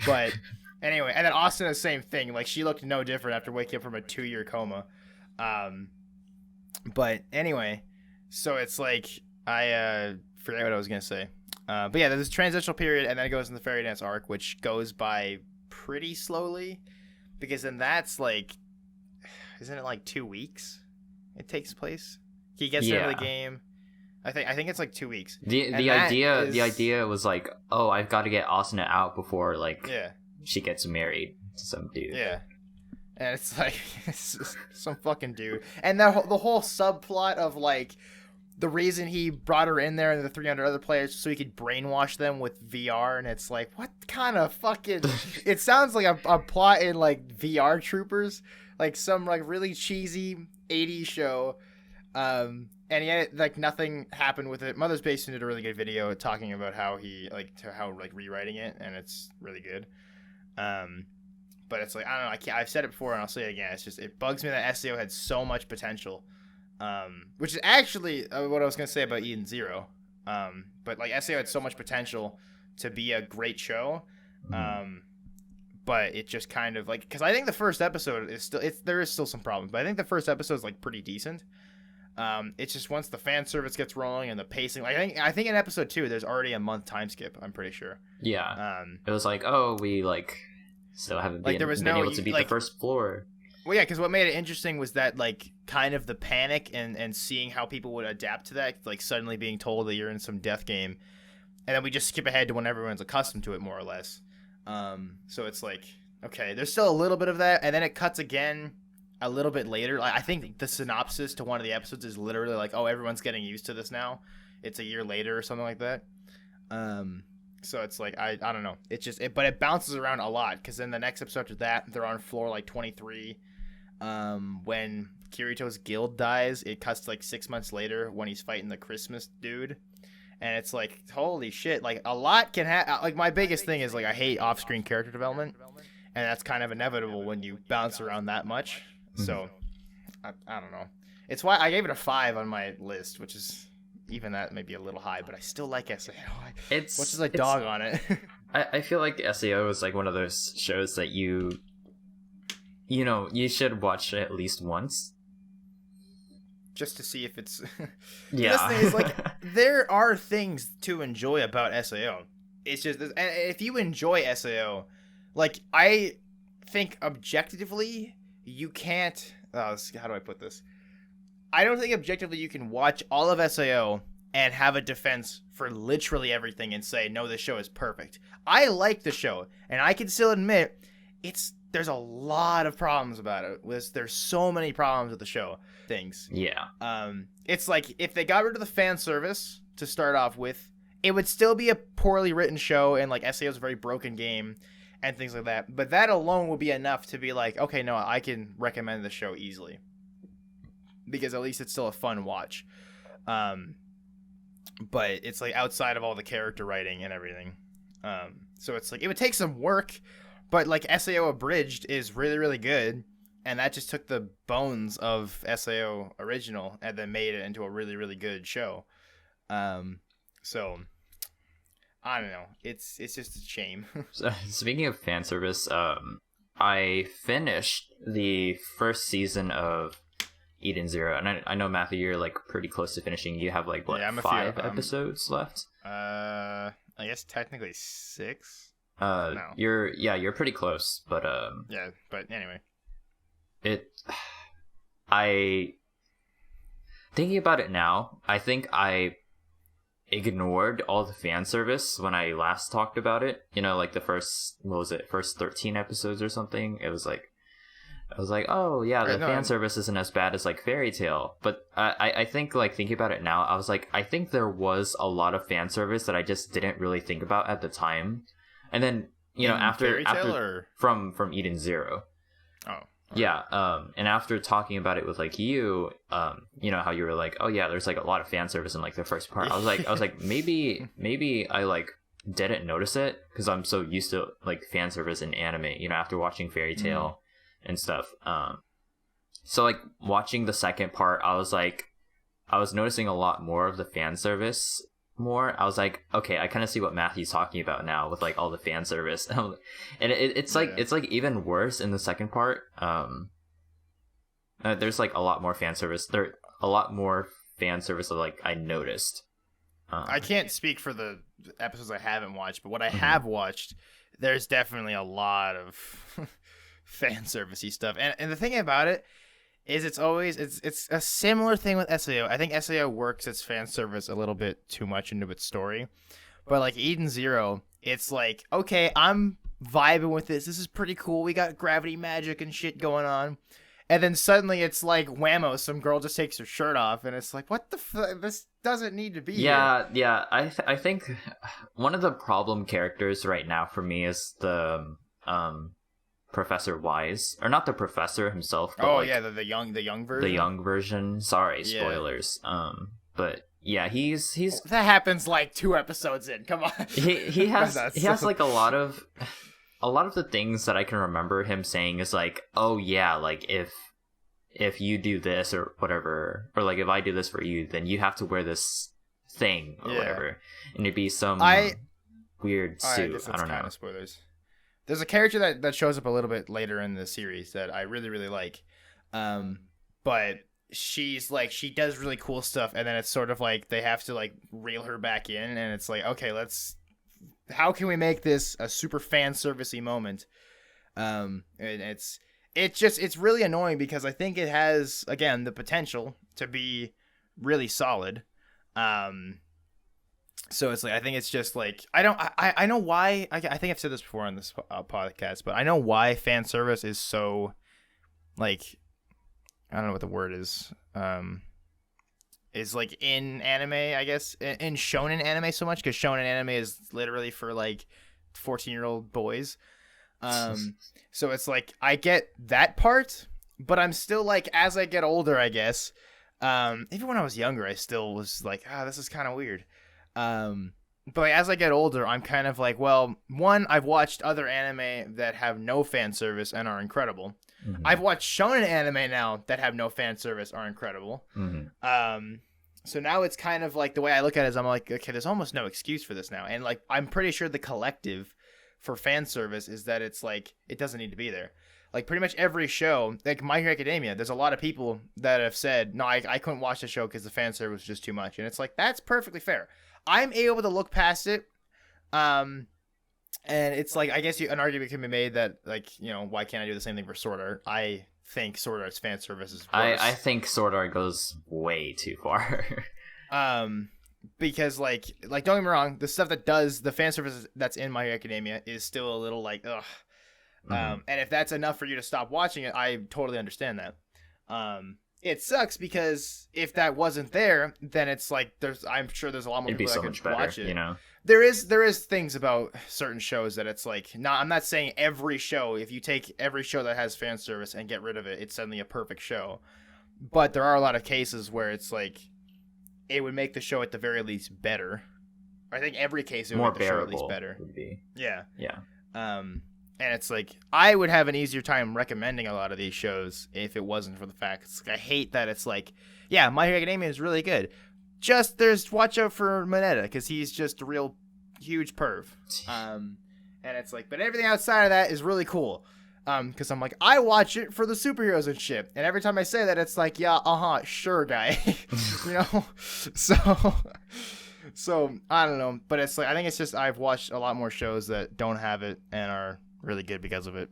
But anyway, and then Austin, the same thing. Like she looked no different after waking up from a 2-year coma. But anyway, so it's like, I forget what I was going to say. But yeah, there's this transitional period, and then it goes in the fairy dance arc, which goes by pretty slowly, because then that's like, isn't it like 2 weeks it takes place? He gets into the game. I think it's like 2 weeks. The idea was like, oh, I've got to get Asuna out before like she gets married to some dude. Yeah. And it's like it's some fucking dude. And the whole subplot of like the reason he brought her in there and the 300 other players so he could brainwash them with VR, and it's like, what kind of fucking it sounds like a plot in like VR Troopers, like some like really cheesy 80s show. And yet, like, nothing happened with it. Mother's Basement did a really good video talking about how he, like, rewriting it, and it's really good. But it's like, I don't know, I've said it before, and I'll say it again. It's just, it bugs me that SEO had so much potential, which is actually what I was going to say about Eden Zero. But, like, SEO had so much potential to be a great show, but it just kind of, like, because I think the first episode is still, there is still some problems, but I think the first episode is, like, pretty decent. It's just once the fan service gets rolling and the pacing, like I think in episode 2 there's already a month time skip. I'm pretty sure. Yeah. It was like, oh, we like still haven't been able to beat the first floor. Well, yeah, because what made it interesting was that like kind of the panic and seeing how people would adapt to that, like suddenly being told that you're in some death game, and then we just skip ahead to when everyone's accustomed to it, more or less. So it's like, okay, there's still a little bit of that, and then it cuts again a little bit later. Like, I think the synopsis to one of the episodes is literally like, oh, everyone's getting used to this now. It's a year later or something like that. So it's like, I don't know. It's just, but it bounces around a lot, because then the next episode after that, they're on floor like 23. When Kirito's guild dies, it cuts to like 6 months later when he's fighting the Christmas dude. And it's like, holy shit, like a lot can happen. Like, my biggest thing is like, I hate off-screen character development, and that's kind of inevitable when you bounce around that much. So I don't know. It's why I gave it a 5 on my list, which is, even that may be a little high, but I still like SAO. What's just like dog on it? I feel like SAO is like one of those shows that you should watch at least once, just to see if it's yeah. This thing is like, there are things to enjoy about SAO. It's just, and if you enjoy SAO, like, I think objectively you can't, how do I put this? I don't think objectively you can watch all of SAO and have a defense for literally everything and say, no, this show is perfect. I like the show, and I can still admit there's a lot of problems about it. There's so many problems with the show. Things. Yeah. It's like, if they got rid of the fan service to start off with, it would still be a poorly written show, and like SAO is a very broken game and things like that. But that alone would be enough to be like, okay, no, I can recommend the show easily, because at least it's still a fun watch. But it's like outside of all the character writing and everything. So it's like, it would take some work, but like SAO Abridged is really, really good. And that just took the bones of SAO Original and then made it into a really, really good show. So I don't know. It's just a shame. So, speaking of fan service, I finished the first season of Eden Zero, and I know, Matthew, you're like pretty close to finishing. You have like, what, 5 episodes left? I guess technically 6. No. You're pretty close, but yeah, but anyway. I thinking about it now, I think I ignored all the fan service when I last talked about it. Like the first 13 episodes or something. I was like, oh yeah, the fan service isn't as bad as like Fairy Tail. But I think, like, thinking about it now, I was like, I think there was a lot of fan service that I just didn't really think about at the time. And then, after from Eden Zero. Oh. Yeah, and after talking about it with like you, how you were like, oh yeah, there's like a lot of fan service in like the first part. I was like, maybe I like didn't notice it because I'm so used to like fan service in anime, after watching Fairy Tail and stuff. So like watching the second part, I was noticing a lot more of the fan service. I was like, okay, I kind of see what Matthew's talking about now with like all the fan service, and it's like even worse in the second part. There's like a lot more fan service. That, like, I noticed. I can't speak for the episodes I haven't watched, but what I have watched, there's definitely a lot of fan servicey stuff, and the thing about it is it's a similar thing with SAO. I think SAO works its fan service a little bit too much into its story. But like Eden Zero, it's like, okay, I'm vibing with this. This is pretty cool. We got gravity magic and shit going on. And then suddenly it's like whammo, some girl just takes her shirt off, and it's like, what the fuck? This doesn't need to be here. Yeah. I think one of the problem characters right now for me is the Professor Wise, or not the professor himself, but the young version. The young version. Sorry, spoilers. But yeah, he's that happens like 2 episodes in. Come on. He has like a lot of the things that I can remember him saying is like, oh yeah, like if you do this or whatever, or like if I do this for you, then you have to wear this thing or whatever, and it'd be some weird suit. I don't know. Kind of spoilers. There's a character that shows up a little bit later in the series that I really, really like. But she's like, she does really cool stuff, and then it's sort of like they have to like reel her back in, and it's like, okay, how can we make this a super fan servicey moment? And it's really annoying because I think it has, again, the potential to be really solid. So it's like I think it's just like I know why I think I've said this before on this podcast, but I know why fan service is so like I don't know what the word is like in anime, I guess, in shonen anime so much, because shonen anime is literally for like 14-year-old boys. So it's like I get that part, but I'm still like, as I get older, I guess, even when I was younger, I still was like, this is kind of weird. But like, as I get older, I'm kind of like, well, one, I've watched other anime that have no fan service and are incredible. Mm-hmm. I've watched shonen anime now that have no fan service are incredible. Mm-hmm. So now it's kind of like the way I look at it is I'm like, okay, there's almost no excuse for this now. And like, I'm pretty sure the collective for fan service is that it's like, it doesn't need to be there. Like pretty much every show, like My Hero Academia, there's a lot of people that have said, no, I couldn't watch the show because the fan service was just too much. And it's like, that's perfectly fair. I'm able to look past it. And it's like, I guess an argument can be made that, like, you know, why can't I do the same thing for Sword Art? I think Sword Art's fan service is worse. I think Sword Art goes way too far. Because like don't get me wrong, the stuff that does the fan service that's in My Hero Academia is still a little like ugh. And if that's enough for you to stop watching it, I totally understand that. It sucks because if that wasn't there, then it's like I'm sure there's a lot more It'd be people so that much could better, watch it. you know. There is things about certain shows that it's like I'm not saying every show, if you take every show that has fan service and get rid of it, it's suddenly a perfect show. But there are a lot of cases where it's like it would make the show at the very least better. I think every case it would More make the show at least bearable better. would be. Yeah. Yeah. And it's like I would have an easier time recommending a lot of these shows if it wasn't for the fact I hate that it's like, yeah, My Hero Academia is really good. Just watch out for Mineta because he's just a real huge perv. And it's like, but everything outside of that is really cool. Because I'm like, I watch it for the superheroes and shit. And every time I say that, it's like, yeah, sure, guy. You know? So I don't know. But it's like, I think it's just I've watched a lot more shows that don't have it and are really good because of it.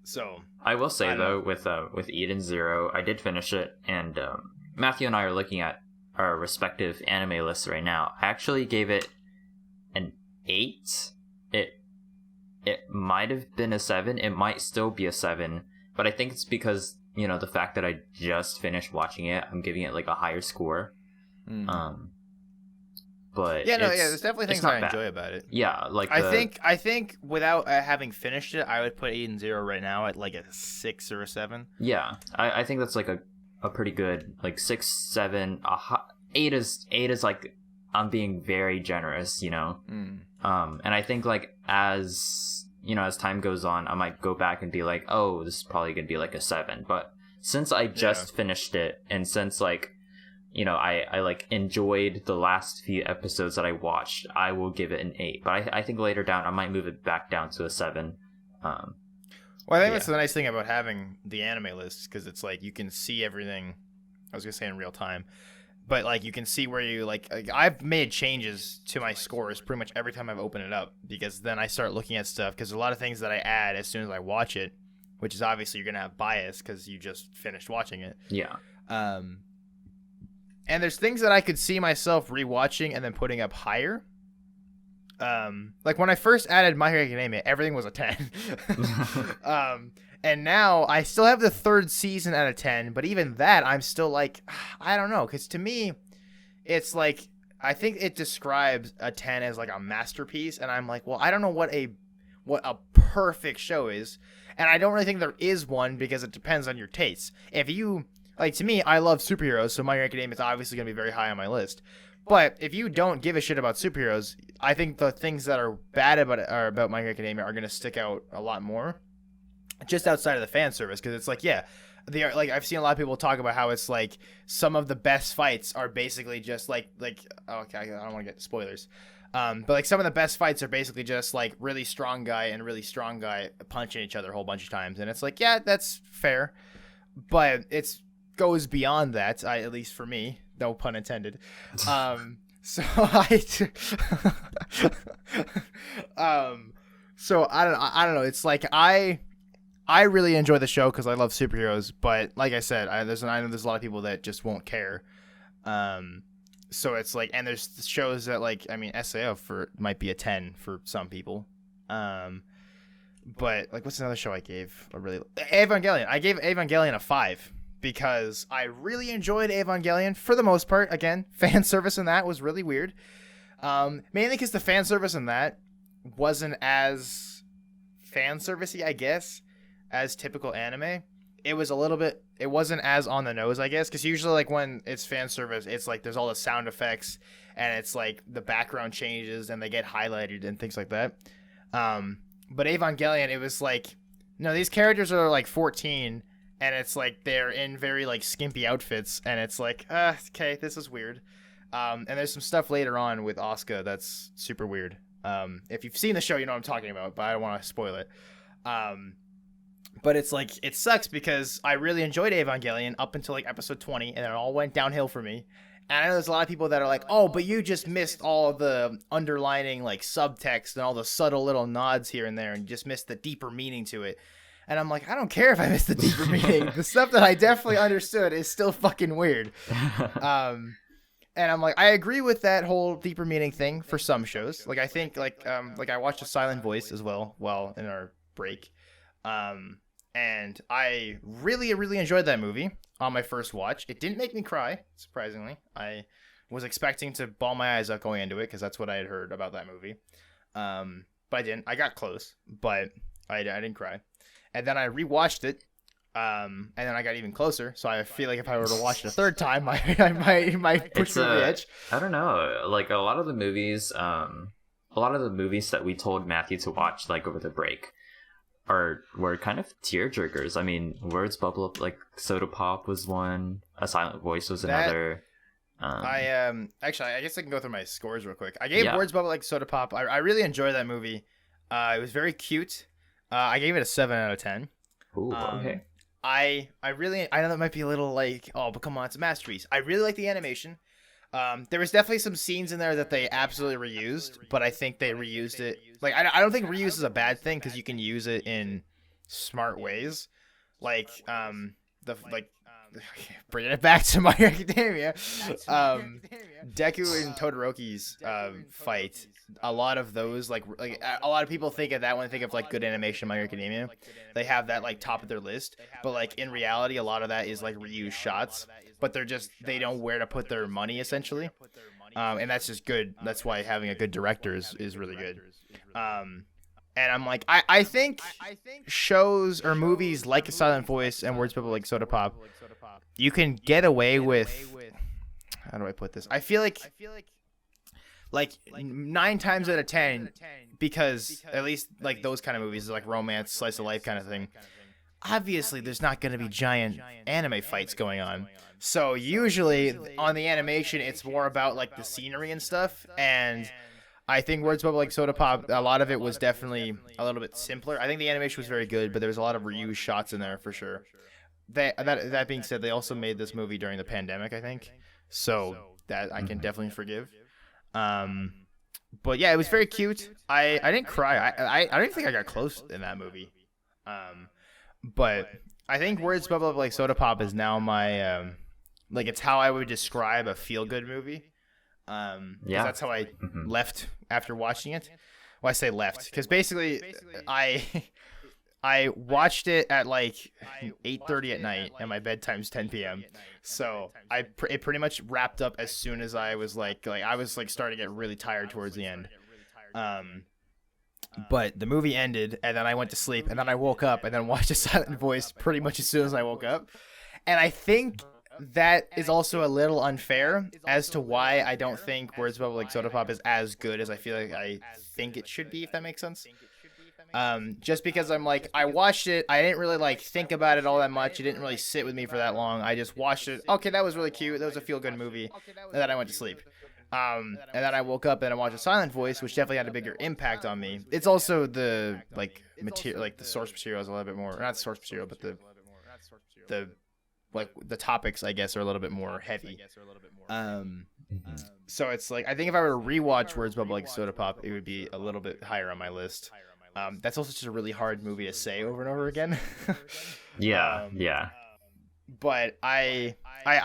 So I will say though, with Eden Zero, I did finish it, and Matthew and I are looking at our respective anime lists right now. I actually gave it an 8. It might have been a 7. It might still be a 7, but I think it's because, you know, the fact that I just finished watching it, I'm giving it like a higher score. But yeah, there's definitely things I enjoy about it. Yeah, like I think without having finished it, I would put Eden Zero right now at like a 6 or a 7. Yeah, I think that's like a pretty good, like 6, 7. 8 is like, I'm being very generous, you know. And I think like as you know, as time goes on, I might go back and be like, oh, this is probably gonna be like a 7. But since I just finished it, and since like, you know, I like enjoyed the last few episodes that I watched, I will give it an 8. But I think later down I might move it back down to a 7. Well, I think that's the nice thing about having the anime list, because it's like you can see everything. I was gonna say in real time, but like you can see where you like I've made changes to my scores pretty much every time I've opened it up, because then I start looking at stuff, because a lot of things that I add as soon as I watch it, which is obviously you're gonna have bias because you just finished watching it. Yeah. And there's things that I could see myself rewatching and then putting up higher. Like when I first added My Hero Academia, everything was a 10. And now I still have the 3rd season at a 10, but even that I'm still like, I don't know, because to me, it's like, I think it describes a 10 as like a masterpiece, and I'm like, well, I don't know what a perfect show is, and I don't really think there is one, because it depends on your tastes. If you, like, to me, I love superheroes, so My Hero Academia is obviously going to be very high on my list. But if you don't give a shit about superheroes, I think the things that are bad about My Hero Academia are going to stick out a lot more, just outside of the fan service, because it's like, yeah, they are, like, I've seen a lot of people talk about how it's like some of the best fights are basically just like okay, I don't want to get spoilers, but like some of the best fights are basically just like really strong guy and really strong guy punching each other a whole bunch of times, and it's like, yeah, that's fair, but it goes beyond that, at least for me, no pun intended. So so I don't know. It's like I really enjoy the show because I love superheroes, but like I said, I know there's a lot of people that just won't care. So it's like, and there's shows that like, I mean, SAO for might be a 10 for some people. But like, what's another show I gave a really Evangelion? I gave Evangelion a 5 because I really enjoyed Evangelion for the most part. Again, fan service in that was really weird. Mainly because the fan service in that wasn't as fan servicey, I guess, as typical anime. It was a little bit. It wasn't as on the nose, I guess, because usually like when it's fan service, it's like there's all the sound effects and it's like the background changes and they get highlighted and things like that. But Evangelion, it was like, no, these characters are like 14 and it's like they're in very like skimpy outfits and it's like, okay, this is weird. And there's some stuff later on with Asuka that's super weird. If you've seen the show, you know what I'm talking about, but I don't want to spoil it. But it's like, it sucks because I really enjoyed Evangelion up until like episode 20 and it all went downhill for me. And I know there's a lot of people that are like, oh, but you just missed all of the underlining like subtext and all the subtle little nods here and there and you just missed the deeper meaning to it. And I'm like, I don't care if I missed the deeper meaning. The stuff that I definitely understood is still fucking weird. And I'm like, I agree with that whole deeper meaning thing for some shows. Like I think like I watched A Silent Voice as well while in our break. And I really, really enjoyed that movie on my first watch. It didn't make me cry, surprisingly. I was expecting to bawl my eyes out going into it because that's what I had heard about that movie. But I didn't. I got close, but I didn't cry. And then I rewatched it, and then I got even closer. So I feel like if I were to watch it a third time, I might push me over the edge. I don't know. Like a lot of the movies that we told Matthew to watch, like over the break, were kind of tearjerkers. I mean, Words Bubble Up, like Soda Pop was one. A Silent Voice was another. Actually, I guess I can go through my scores real quick. I gave Words Bubble Like Soda Pop. I really enjoyed that movie. It was very cute. I gave it a 7 out of 10. Ooh, okay. I know that might be a little like, oh, but come on, it's a masterpiece. I really like the animation. There was definitely some scenes in there that they absolutely reused, but I think they reused it. Like, I don't think reuse is a bad thing because you can use it in smart ways. Like, bringing it back to My Hero Academia, Deku and Todoroki's fight. A lot of those, like a lot of people think of that when they think of like good animation, My Hero Academia. They have that like top of their list, but like in reality, a lot of that is like reused shots. But they don't where to put their money essentially, and that's just good. That's why having a good director is really good. And I'm like, I think shows or movies like A Silent Voice and Words Bubble Like Soda Pop, you can get away with. How do I put this? I feel like 9 times out of 10, because at least like those kind of movies, like romance, slice of life kind of thing. Obviously, there's not going to be giant anime fights going on. So usually on the animation, it's more about like the scenery and stuff. And I think Words Bubble Like Soda Pop, a lot of it was definitely a little bit simpler. I think the animation was very good, but there was a lot of reused shots in there for sure. That being said, they also made this movie during the pandemic, I think. So that I can definitely forgive. But yeah, it was very cute. I didn't cry. I don't even think I got close in that movie. But I think Words Bubble Up Like Soda Pop is now my like it's how I would describe a feel good movie. That's how I left after watching it. Well, I say left because basically I watched it at like 8:30 at night and my bedtime's 10 p.m. So it pretty much wrapped up as soon as I was like I was like starting to get really tired towards the end. But the movie ended, and then I went to sleep, and then I woke up, and then watched A Silent Voice pretty much as soon as I woke up. And I think that is also a little unfair as to why I don't think Words Bubble Like Soda Pop is as good as I feel like I think it should be, if that makes sense. Just because I'm like, I watched it, I didn't really like think about it all that much. It didn't really sit with me for that long. I just watched it. Okay, that was really cute. That was a feel-good movie. And then I went to sleep. And then I woke up and I watched A Silent Voice, which definitely had a bigger impact on me. It's also the like material, like the source material is a little bit more, not the source material, but the topics, I guess, are a little bit more heavy. So it's like, I think if I were to rewatch Words Bubble Like Soda Pop, it would be a little bit higher on my list. That's also just a really hard movie to say over and over again. Yeah. but I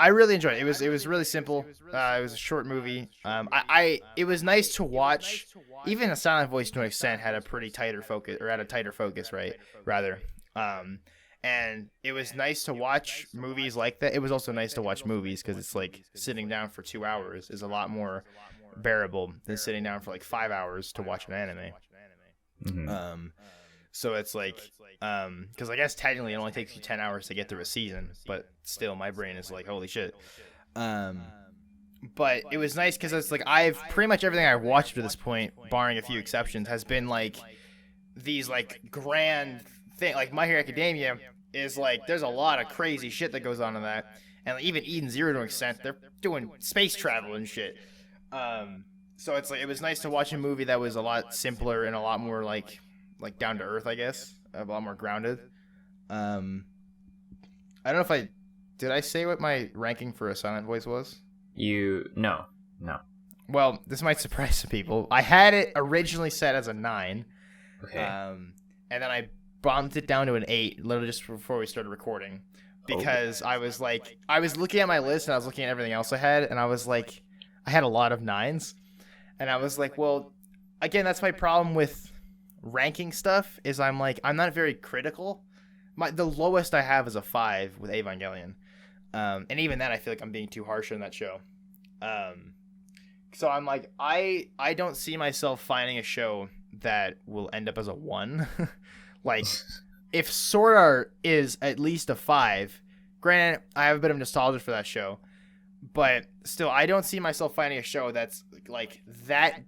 really enjoyed it. It was really simple. It was a short movie. It was nice to watch. Even a silent voice to an extent had a pretty tighter focus, or had a tighter focus, right? Rather, um, and it was nice to watch movies like that. It was also nice to watch movies because it's like sitting down for 2 hours is a lot more bearable than sitting down for like 5 hours to watch an anime. Mm-hmm. So it's like, because I guess technically it only takes you 10 hours to get through a season, but still my brain is like, holy shit. But it was nice because it's like I've pretty much everything I've watched to this point, barring a few exceptions, has been like these like grand thing. Like My Hero Academia is like there's a lot of crazy shit that goes on in that, and like, even Eden Zero to an extent, they're doing space travel and shit. So it's like it was nice to watch a movie that was a lot simpler and a lot more like down to earth, I guess, a lot more grounded. I don't know if I say what my ranking for a silent voice was. No. Well, this might surprise some people. I had it originally set as a 9. Okay. And then I bumped it down to an 8, literally just before we started recording, because I was looking at my list and I was looking at everything else I had, and I was like, I had a lot of 9s, and I was like, well, again, that's my problem with ranking stuff is I'm not very critical. The lowest I have is a 5 with Evangelion. And even then, I feel like I'm being too harsh on that show. So I'm like, I don't see myself finding a show that will end up as a 1. Like, if Sword Art is at least a 5, granted, I have a bit of nostalgia for that show, but still, I don't see myself finding a show that's like that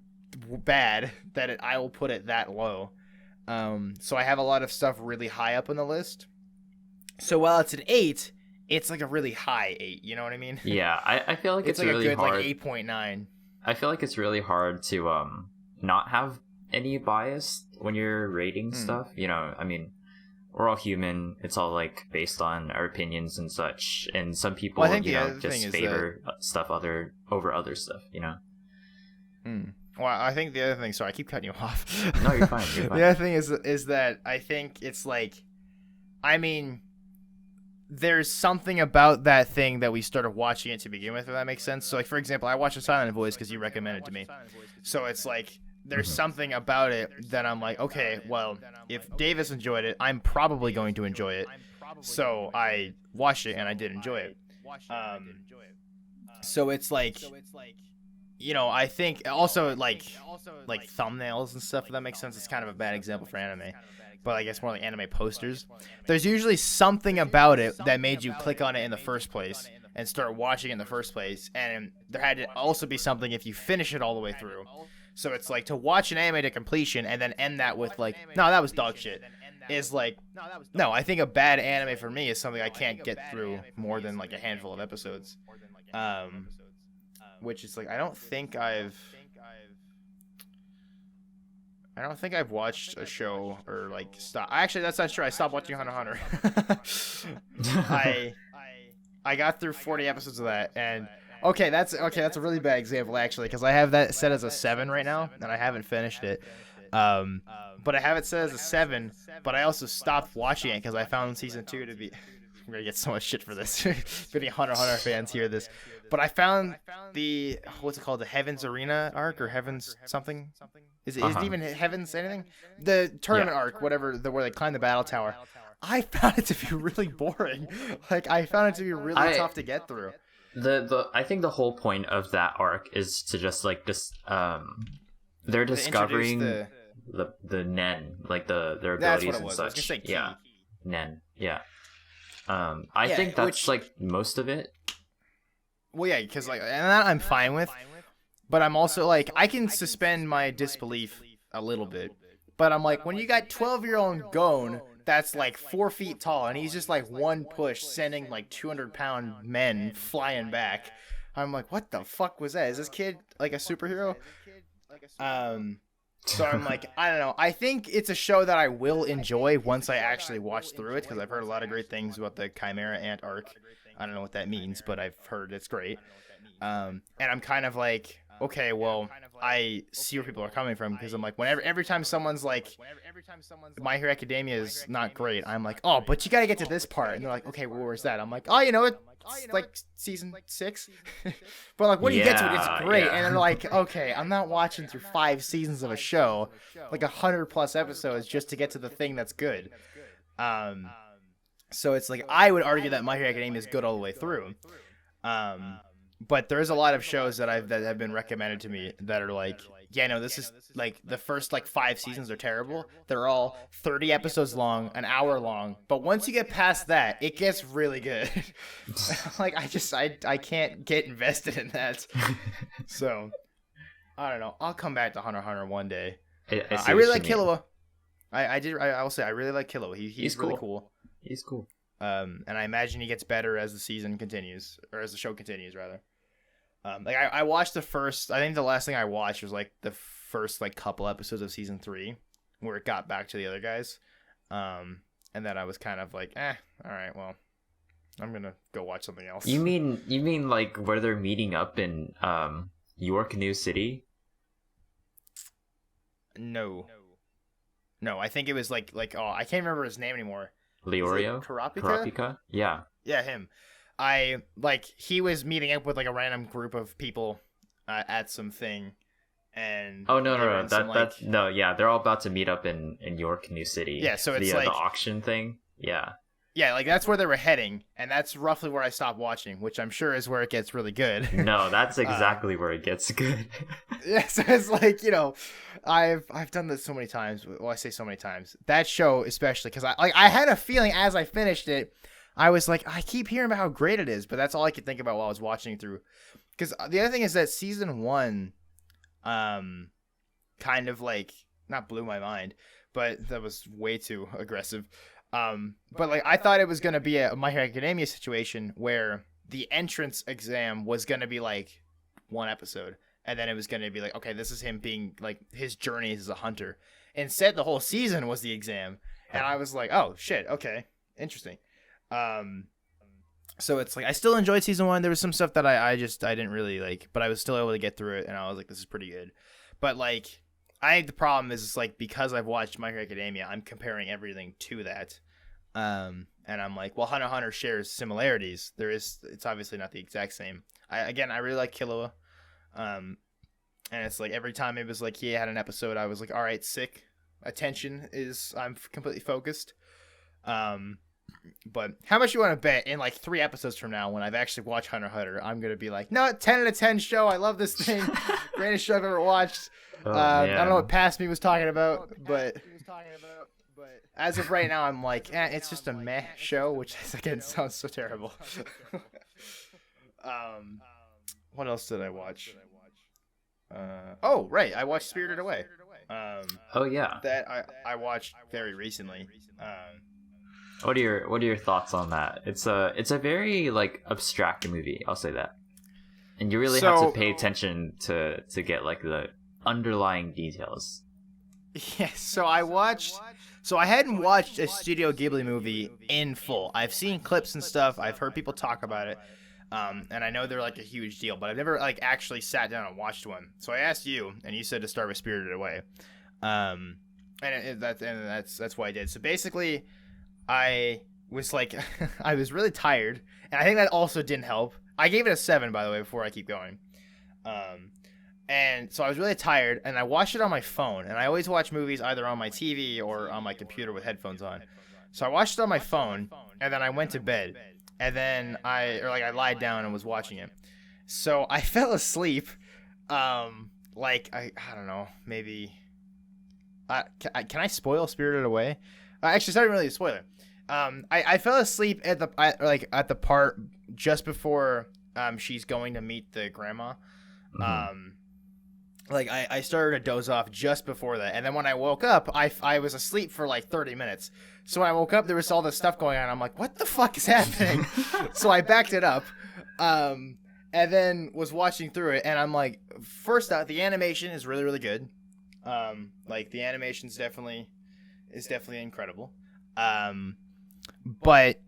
bad that I will put it that low. So I have a lot of stuff really high up on the list. So while it's an 8, it's like a really high 8. You know what I mean? Yeah, I feel like it's like really a good hard. like 8.9. I feel like it's really hard to not have any bias when you're rating stuff. You know, I mean, we're all human. It's all like based on our opinions and such. And some people, Well, I think just favor stuff over other stuff. You know. Well, I think the other thing. Sorry, I keep cutting you off. No, you're fine. You're fine. The other thing is that I think it's like, I mean, there's something about that thing that we started watching it to begin with, if that makes sense. So, like, for example, I watched A Silent Voice because you recommended it to me. So it's like there's something about it that I'm like, okay, well, if Davis enjoyed it, I'm probably going to enjoy it. So I watched it and I did enjoy it. So it's like, you know, I think also like thumbnails and stuff, if that makes sense. It's kind of a bad example for anime, but I guess more like anime posters. There's usually something about it that made you click on it in the first place and start watching it in the first place, and there had to also be something if you finish it all the way through. So it's like to watch an anime to completion and then end that with like, no, that was dog shit, is like, no, I think a bad anime for me is something I can't get through more than like a handful of episodes. Which is like, I don't think I've watched a show or like stop. Actually, that's not true. I stopped watching Hunter x Hunter. I got through 40 episodes of that, and that's a really bad example actually, because I have that set as a 7 right now, and I haven't finished it. But I have it set as a 7, but I also stopped watching it because I found season 2 to be. I'm gonna get so much shit for this. If any Hunter x Hunter fans hear this, but I found the what's it called, the Heaven's Arena arc or Heaven's something? Is it even Heaven's anything? The tournament arc, whatever, where they climb the battle tower. I found it to be really boring. Like, I found it to be really tough to get through. I think the whole point of that arc is to just they're discovering the Nen, like their abilities and such. Yeah, Nen. Yeah. I think that's like most of it. Well, yeah, because like, and that I'm fine with, but I'm also like, I can suspend my disbelief a little bit, but I'm like, when you got 12-year-old Gon that's like 4 feet tall and he's just like one push sending like 200-pound men flying back, I'm like, what the fuck was that? Is this kid like a superhero? So I'm like, I don't know. I think it's a show that I will enjoy once I actually watch through it, because I've heard a lot of great things about the Chimera Ant arc. I don't know what that means, but I've heard it's great. And I'm kind of like, okay, well, I see where people are coming from, because I'm like, whenever every time someone's like, My Hero Academia is not great, I'm like, oh, but you gotta get to this part, and they're like, okay, well, where's that? I'm like, oh, it's like season 6, but like, when you get to it, it's great, and they're like, okay, I'm not watching through 5 seasons of a show, like 100+ episodes, just to get to the thing that's good. So it's like, I would argue that My Hero Academia is good all the way through. But there's a lot of shows that have been recommended to me that are like, yeah, no, this is like the first like 5 seasons are terrible. They're all 30 episodes long, an hour long. But once you get past that, it gets really good. Like, I can't get invested in that. So I don't know. I'll come back to Hunter x Hunter one day. I really like Killua. I will say I really like Killua. He's really cool. He's cool. And I imagine he gets better as the season continues, or as the show continues, rather. Like I watched the first. I think the last thing I watched was like the first like couple episodes of season 3, where it got back to the other guys. And then I was kind of like, all right, well, I'm gonna go watch something else. You mean like where they're meeting up in York New City? No, I think it was like oh, I can't remember his name anymore. Leorio? Kurapika? Yeah. Yeah, him. He was meeting up with like a random group of people at some thing, and no, yeah, they're all about to meet up in York New City. Yeah, so it's like the auction thing. Yeah, like that's where they were heading, and that's roughly where I stopped watching, which I'm sure is where it gets really good. No, that's exactly where it gets good. Yeah, so it's like, I've done this so many times. Well, I say so many times. That show especially, because I had a feeling as I finished it, I was like, I keep hearing about how great it is, but that's all I could think about while I was watching through. Because the other thing is that season 1, kind of like, not blew my mind, but that was way too aggressive. But like, I thought it was going to be a My Hero Academia situation where the entrance exam was going to be like 1 episode. And then it was going to be like, okay, this is him being like his journey as a hunter. Instead, the whole season was the exam. And I was like, oh shit. Okay. Interesting. So it's like, I still enjoyed season 1. There was some stuff that I didn't really like, but I was still able to get through it. And I was like, this is pretty good. But like, I think the problem is it's like, because I've watched My Hero Academia, I'm comparing everything to that. And I'm like, well, Hunter x Hunter shares similarities. It's obviously not the exact same. I really like Killua. And it's like, every time it was like he had an episode, I was like, all right, sick. I'm completely focused. But how much you want to bet in like 3 episodes from now, when I've actually watched Hunter x Hunter, I'm going to be like, no, 10 out of 10 show. I love this thing. Greatest show I've ever watched. I don't know what Past Me was talking about, but as of right now, I'm like, it's just a meh show, which again sounds so terrible. What else did I watch? Oh, right, I watched Spirited Away. Oh yeah, that I watched very recently. What are your thoughts on that? It's a very like abstract movie. I'll say that, and you really have to pay attention to get like the underlying details. Yes, so I hadn't watched a Studio Ghibli movie in full. I've seen clips and stuff. I've heard people talk about it, and I know they're like a huge deal, but I've never like actually sat down and watched one. So I asked you, and you said to start with Spirited Away, and that's what I did. So basically, I was like, I was really tired, and I think that also didn't help. I gave it a 7, by the way, before I keep going. And so I was really tired, and I watched it on my phone, and I always watch movies either on my TV or on my computer with headphones on. So I watched it on my phone, and then I went to bed, and then I lied down and was watching it. So I fell asleep, like, I don't know, maybe, can I spoil Spirited Away? Actually, it's not really a spoiler. I fell asleep at the part just before she's going to meet the grandma. Mm-hmm. I started to doze off just before that, and then when I woke up, I was asleep for like 30 minutes. So when I woke up, there was all this stuff going on. I'm like, what the fuck is happening? So I backed it up, and then was watching through it, and I'm like, first out, the animation is really, really good. Like, the animation's definitely incredible. But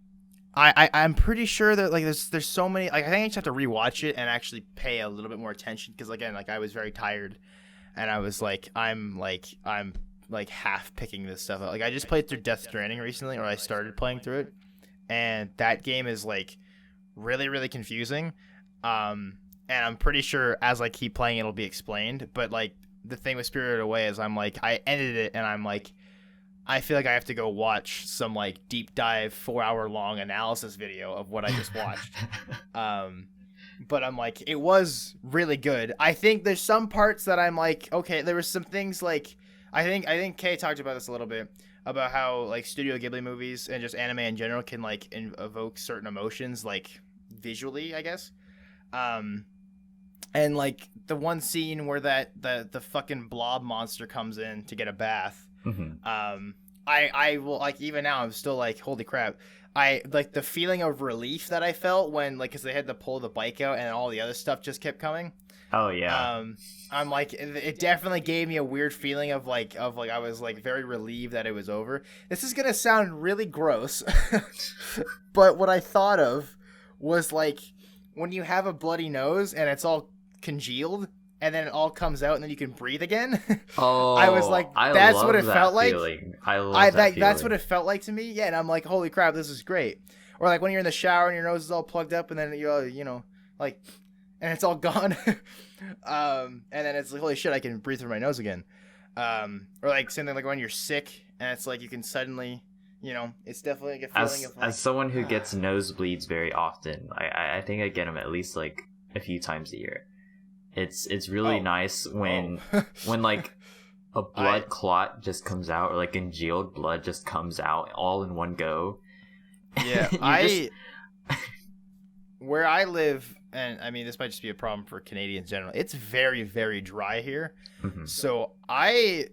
I'm pretty sure that like there's so many, like I think I just have to rewatch it and actually pay a little bit more attention, because again, like I was very tired and I was like I'm like half picking this stuff up. Like I just played through Death Stranding recently, or I started playing through it, and that game is like really really confusing. And I'm pretty sure as I keep playing it'll be explained. But like the thing with Spirited Away is I'm like I ended it and I'm like I feel like I have to go watch some like deep dive 4 hour long analysis video of what I just watched. But I'm like, it was really good. I think there's some parts that I'm like, okay, there were some things like I think Kay talked about this a little bit about how like Studio Ghibli movies and just anime in general can like evoke certain emotions like visually, I guess. And like the one scene where the fucking blob monster comes in to get a bath. Mm-hmm. I will like even now I'm still like holy crap. I like the feeling of relief that I felt when like because they had to pull the bike out and all the other stuff just kept coming. Oh yeah. I'm like it definitely gave me a weird feeling of like I was like very relieved that it was over. This is gonna sound really gross, but what I thought of was like when you have a bloody nose and it's all congealed and then it all comes out and then you can breathe again. Oh, I was like, that's what it felt like. I love that feeling. That's what it felt like to me. Yeah, and I'm like, holy crap, this is great. Or like when you're in the shower and your nose is all plugged up and then you know, like, and it's all gone. And then it's like, holy shit, I can breathe through my nose again. Or like something like when you're sick and it's like you can suddenly, you know, it's definitely like a feeling of like, as someone who gets nosebleeds very often, I think I get them at least like a few times a year. It's really nice when when like a blood clot just comes out, or like congealed blood just comes out all in one go. Yeah, where I live, and I mean this might just be a problem for Canadians in general. It's very very dry here, so I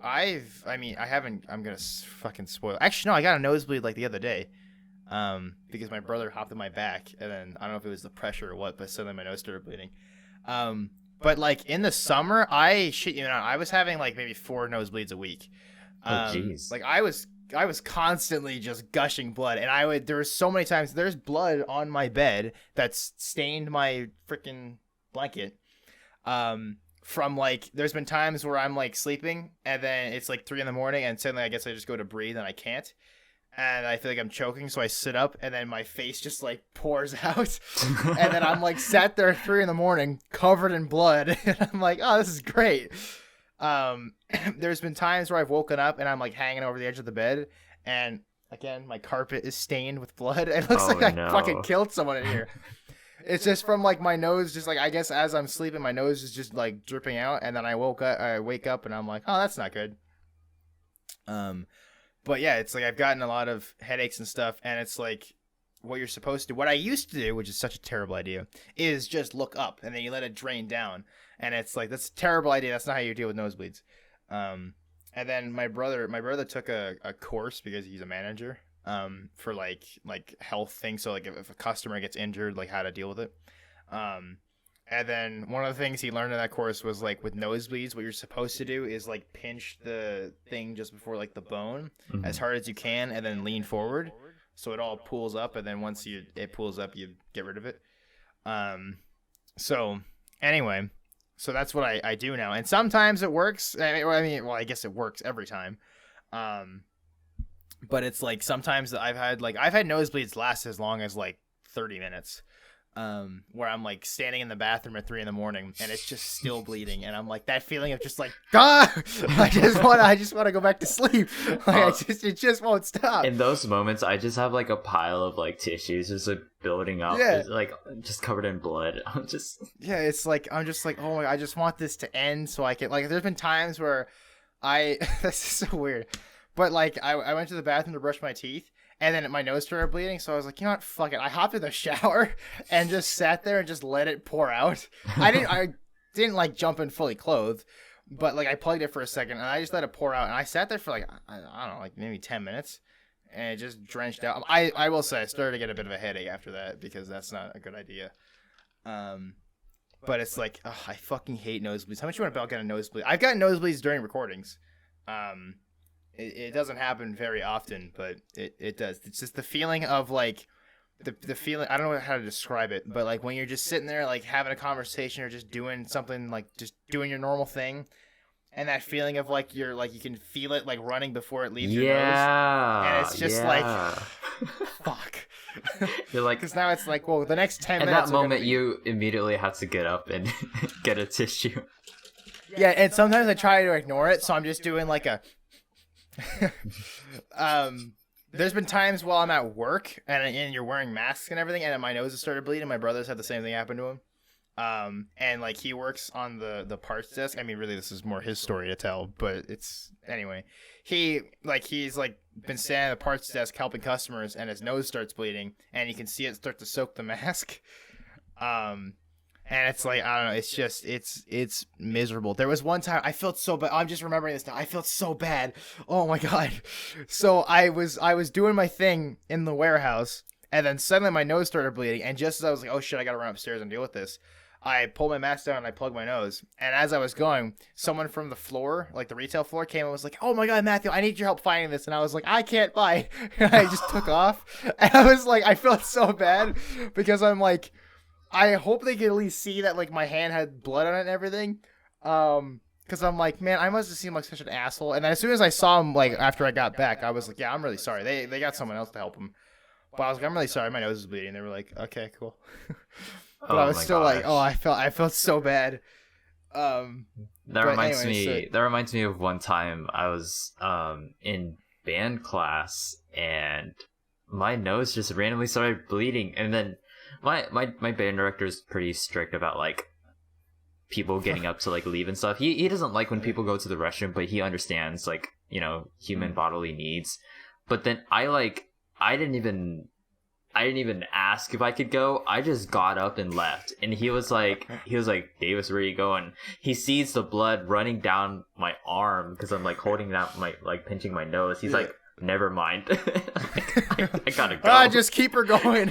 haven't. I'm gonna fucking spoil. Actually, no, I got a nosebleed like the other day, because my brother hopped on my back, and then I don't know if it was the pressure or what, but suddenly my nose started bleeding. But like in the summer, I shit you not, I was having like maybe 4 nosebleeds a week. Oh jeez. Like I was constantly just gushing blood, and there was so many times there's blood on my bed that's stained my freaking blanket. From like there's been times where I'm like sleeping and then it's like 3 a.m. and suddenly I guess I just go to breathe and I can't. And I feel like I'm choking, so I sit up, and then my face just like pours out, and then I'm like sat there at 3 a.m. covered in blood, and I'm like, oh, this is great. There's been times where I've woken up and I'm like hanging over the edge of the bed, and again my carpet is stained with blood. It looks like I fucking killed someone in here. It's just from like my nose, just like I guess as I'm sleeping, my nose is just like dripping out, and then I wake up, and I'm like, oh, that's not good. But yeah, it's like I've gotten a lot of headaches and stuff, and it's like what you're supposed to do. What I used to do, which is such a terrible idea, is just look up and then you let it drain down. And it's like that's a terrible idea. That's not how you deal with nosebleeds. And then my brother took a course because he's a manager for like health things. So like if a customer gets injured, like how to deal with it. And then one of the things he learned in that course was like with nosebleeds, what you're supposed to do is like pinch the thing just before like the bone as hard as you can, and then lean forward so it all pulls up. And then once it pulls up, you get rid of it. So anyway, so that's what I do now, and sometimes it works. I guess it works every time. But it's like sometimes I've had nosebleeds last as long as like 30 minutes. Where I'm like standing in the bathroom at 3 a.m. and it's just still bleeding, and I'm like that feeling of just like I just want to go back to sleep. Like it just won't stop. In those moments, I just have like a pile of like tissues just like building up, like just covered in blood. It's like I'm just like, oh my God, I just want this to end so I can like. There's been times where this is so weird, but like I went to the bathroom to brush my teeth. And then my nose started bleeding, so I was like, you know what, fuck it. I hopped in the shower and just sat there and just let it pour out. I didn't like jump in fully clothed, but like I plugged it for a second and I just let it pour out. And I sat there for like, I don't know, like maybe 10 minutes, and it just drenched out. I will say I started to get a bit of a headache after that because that's not a good idea. But it's like, I fucking hate nosebleeds. How much you want about getting a nosebleed? I've gotten nosebleeds during recordings. It doesn't happen very often, but it does. It's just the feeling of like the feeling, I don't know how to describe it, but like when you're just sitting there like having a conversation or just doing something, like just doing your normal thing, and that feeling of like you're like you can feel it like running before it leaves your nose, and Yeah, it's just like yeah. fuck. You're like, Because now it's like, well, the next 10 in minutes that are gonna moment, be... you immediately have to get up and get a tissue. Yeah, and sometimes I try to ignore it, so I'm just doing like a... There's been times while I'm at work, and you're wearing masks and everything, and my nose has started bleeding. My brother's had the same thing happen to him. And like he works on the parts desk. I mean, really, this is more his story to tell, but it's... Anyway, he's been standing at the parts desk helping customers, and his nose starts bleeding, and you can see it start to soak the mask. And it's like, I don't know, it's just it's miserable. There was one time I felt so bad. I'm just remembering this now. I felt so bad. Oh my god. So I was doing my thing in the warehouse, and then suddenly my nose started bleeding, and just as I was like, oh shit, I gotta run upstairs and deal with this, I pulled my mask down and I plugged my nose. And as I was going, someone from the floor, like the retail floor, came and was like, oh my god, Matthew, I need your help finding this. And I was like, I can't buy. And I just took off. And I was like, I felt so bad because I'm like, I hope they can at least see that like my hand had blood on it and everything. Because I'm like, man, I must have seemed like such an asshole. And then as soon as I saw him, like after I got back, I was like, yeah, I'm really sorry. They got someone else to help him. But I was like, I'm really sorry, my nose is bleeding. They were like, okay, cool. But I was still gosh. like, oh, I felt so bad. That reminds me of one time I was in band class and my nose just randomly started bleeding, and then my band director is pretty strict about like people getting up to like leave and stuff. He doesn't like when people go to the restroom, but he understands like, you know, human bodily needs. But then I didn't even ask if I could go. I just got up and left. And he was like, Davis, where are you going? He sees the blood running down my arm because I'm like holding out my, like pinching my nose. He's like, never mind. I gotta go. Just keep her going.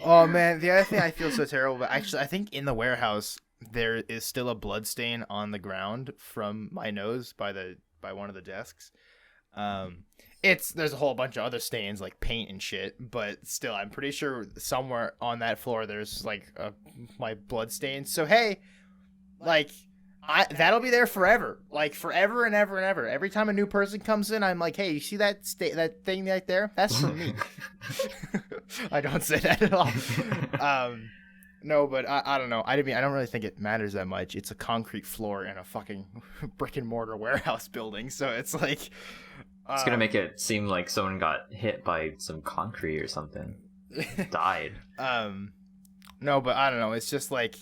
Oh man, the other thing I feel so terrible about, actually, I think in the warehouse there is still a blood stain on the ground from my nose by one of the desks. There's a whole bunch of other stains like paint and shit, but still, I'm pretty sure somewhere on that floor there's like my blood stain. So hey, like that'll be there forever, like forever and ever and ever. Every time a new person comes in, I'm like, hey, you see that that thing right there? That's for me. I don't say that at all. No, but I don't know. I don't really think it matters that much. It's a concrete floor in a fucking brick and mortar warehouse building, so it's like. It's gonna make it seem like someone got hit by some concrete or something. Died. No, but I don't know. It's just like,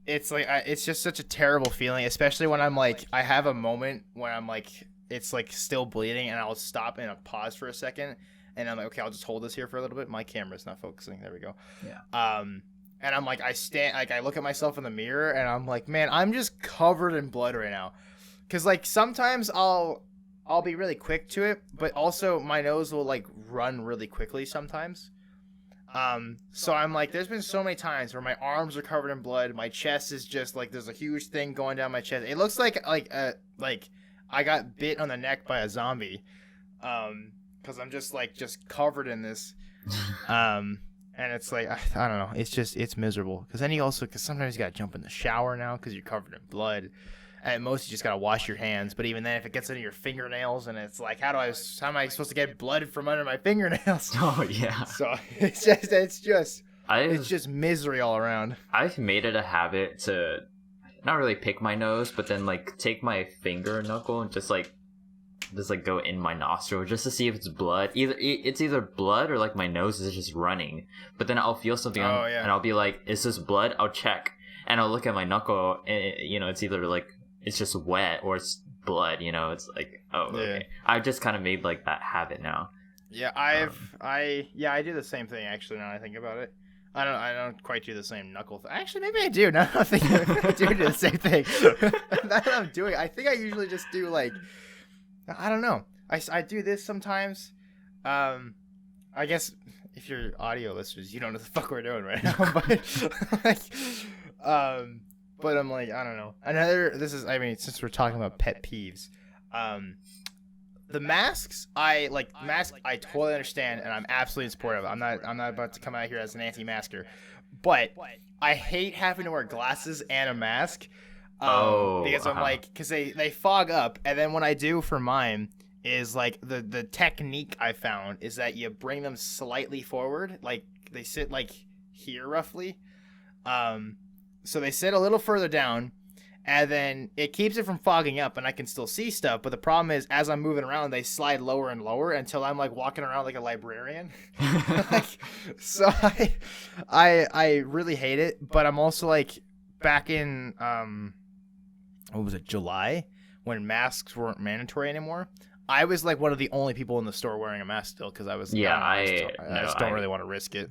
it's just such a terrible feeling, especially when I'm like, I have a moment when I'm like, it's like still bleeding, and I'll stop and I'll pause for a second, and I'm like, okay, I'll just hold this here for a little bit. My camera's not focusing. There we go. Yeah. And I'm like, I look at myself in the mirror, and I'm like, man, I'm just covered in blood right now, because like sometimes I'll be really quick to it, but also my nose will like run really quickly sometimes. So I'm like, there's been so many times where my arms are covered in blood, my chest is just like, there's a huge thing going down my chest. It looks like I got bit on the neck by a zombie. Cause I'm just covered in this. And it's like, I don't know. It's miserable. Cause then cause sometimes you gotta jump in the shower now cause you're covered in blood. At most, you just gotta wash your hands. But even then, if it gets into your fingernails, and it's like, how am I supposed to get blood from under my fingernails? Oh yeah. So it's just misery all around. I've made it a habit to not really pick my nose, but then like take my finger knuckle and just go in my nostril just to see if it's blood. It's either blood or like my nose is just running. But then I'll feel something and I'll be like, is this blood? I'll check, and I'll look at my knuckle, and it's either like. It's just wet or it's blood, it's like, oh, okay. I've just kind of made like that habit now. Yeah, I do the same thing actually. Now I think about it, I don't quite do the same knuckle thing. Actually, maybe I do. Now I think I do the same thing. That's what I'm doing. I think I usually just do like, I don't know. I do this sometimes. I guess if you're audio listeners, you don't know what the fuck we're doing right now, but But I'm like, I don't know. Since we're talking about pet peeves, The masks, I like masks. I totally understand, and I'm absolutely supportive. I'm not about to come out here as an anti-masker, but I hate having to wear glasses and a mask. Oh, Because I'm like, because they fog up, and then when I do for mine is like the technique I found is that you bring them slightly forward, like they sit like here roughly, so they sit a little further down, and then it keeps it from fogging up, and I can still see stuff. But the problem is, as I'm moving around, they slide lower and lower until I'm like walking around like a librarian. Like, so I really hate it. But I'm also like back in what was it, July, when masks weren't mandatory anymore. I was like one of the only people in the store wearing a mask still because I was I just don't really want to risk it.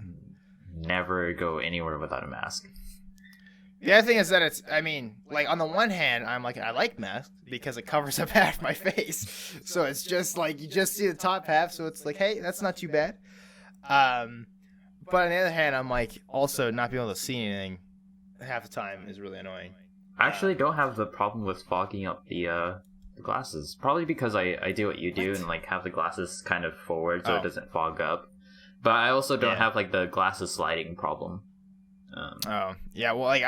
Never go anywhere without a mask. The other thing is that it's, I mean, like on the one hand, I'm like, I like masks because it covers up half my face. So it's just like, you just see the top half. So it's like, hey, that's not too bad. But on the other hand, I'm like, also not being able to see anything half the time is really annoying. I actually don't have the problem with fogging up the glasses. Probably because I do what you do and like have the glasses kind of forward so it doesn't fog up. But I also don't have like the glasses sliding problem. Yeah, well, like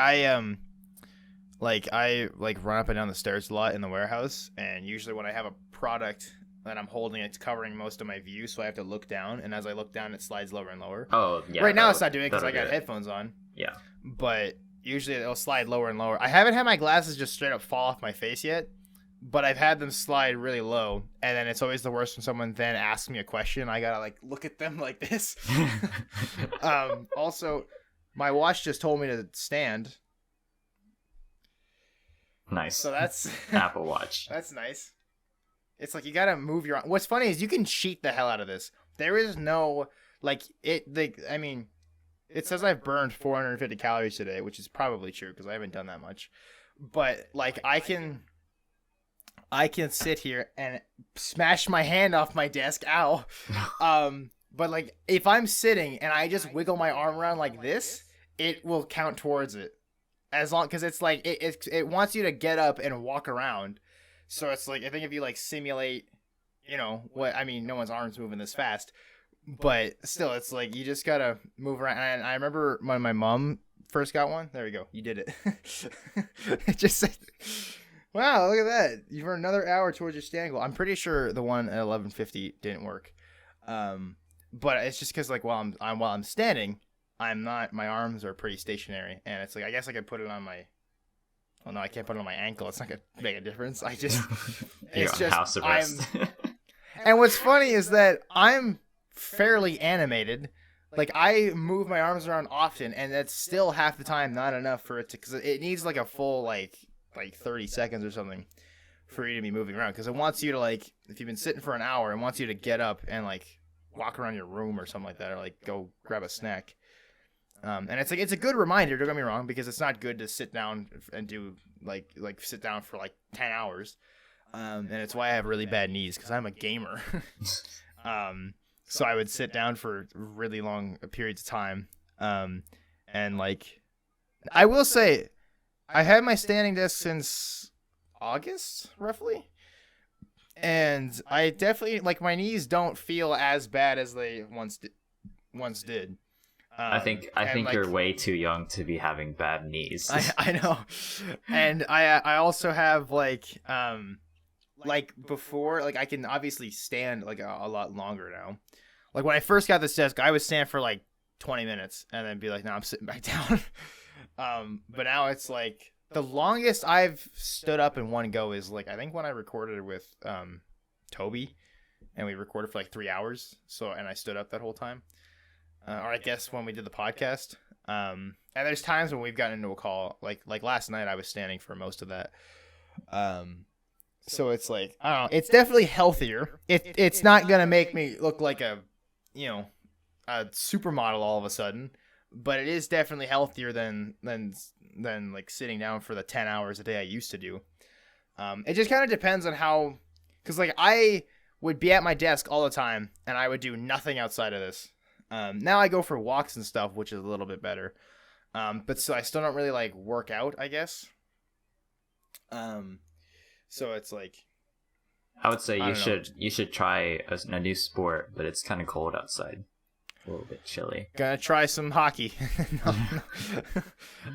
I run up and down the stairs a lot in the warehouse, and usually when I have a product that I'm holding, it's covering most of my view, so I have to look down, and as I look down, it slides lower and lower. Oh, yeah. Right now it's not doing it because I got headphones on. Yeah. But usually it'll slide lower and lower. I haven't had my glasses just straight up fall off my face yet, but I've had them slide really low, and then it's always the worst when someone then asks me a question. I gotta like look at them like this. Also, my watch just told me to stand. Nice. So that's Apple Watch. That's nice. It's like you gotta move your. What's funny is you can cheat the hell out of this. There is no like it. I mean, it says I've burned 450 calories today, which is probably true because I haven't done that much. But like I can sit here and smash my hand off my desk. Ow. But like if I'm sitting and I just wiggle my arm around like this, it will count towards it. As long because it's like it wants you to get up and walk around. So it's like I think if you like simulate, you know what I mean. No one's arms moving this fast, but still, it's like you just gotta move around. And I remember when my mom first got one. There we go. You did it. It just said, "Wow, look at that! You've earned another hour towards your stand goal." I'm pretty sure the one at 11:50 didn't work. But it's just because like while I'm standing, I'm not. My arms are pretty stationary, and it's like I guess I could put it on my. Oh no, I can't put it on my ankle. It's not gonna make a difference. I just. It's just house arrest. And what's funny is that I'm fairly animated. Like I move my arms around often, and that's still half the time not enough for it to. Because it needs like a full like 30 seconds or something for you to be moving around. Because it wants you to like if you've been sitting for an hour, it wants you to get up and like walk around your room or something like that, or like go grab a snack. And it's like it's a good reminder. Don't get me wrong, because it's not good to sit down and do like sit down for like 10 hours. And it's why I have really bad knees because I'm a gamer. So I would sit down for really long periods of time. And like I will say, I've had my standing desk since August roughly. And I definitely like my knees don't feel as bad as they once did. I think like, you're way too young to be having bad knees. I know, and I also have like before like I can obviously stand like a lot longer now. Like when I first got this desk, I would stand for like 20 minutes and then be like, "No, I'm sitting back down." But now it's like the longest I've stood up in one go is like I think when I recorded with Toby, and we recorded for like 3 hours. So and I stood up that whole time. Or I guess when we did the podcast. And there's times when we've gotten into a call, like last night I was standing for most of that. So it's like, I don't know, it's definitely healthier. It's not going to make me look like a supermodel all of a sudden, but it is definitely healthier than like sitting down for the 10 hours a day I used to do. It just kind of depends on how, because like I would be at my desk all the time and I would do nothing outside of this. Now I go for walks and stuff, which is a little bit better. But so I still don't really like work out, I guess. So it's like, I would say I you don't know. should try a new sport, but it's kind of cold outside, a little bit chilly. Gonna try some hockey. No.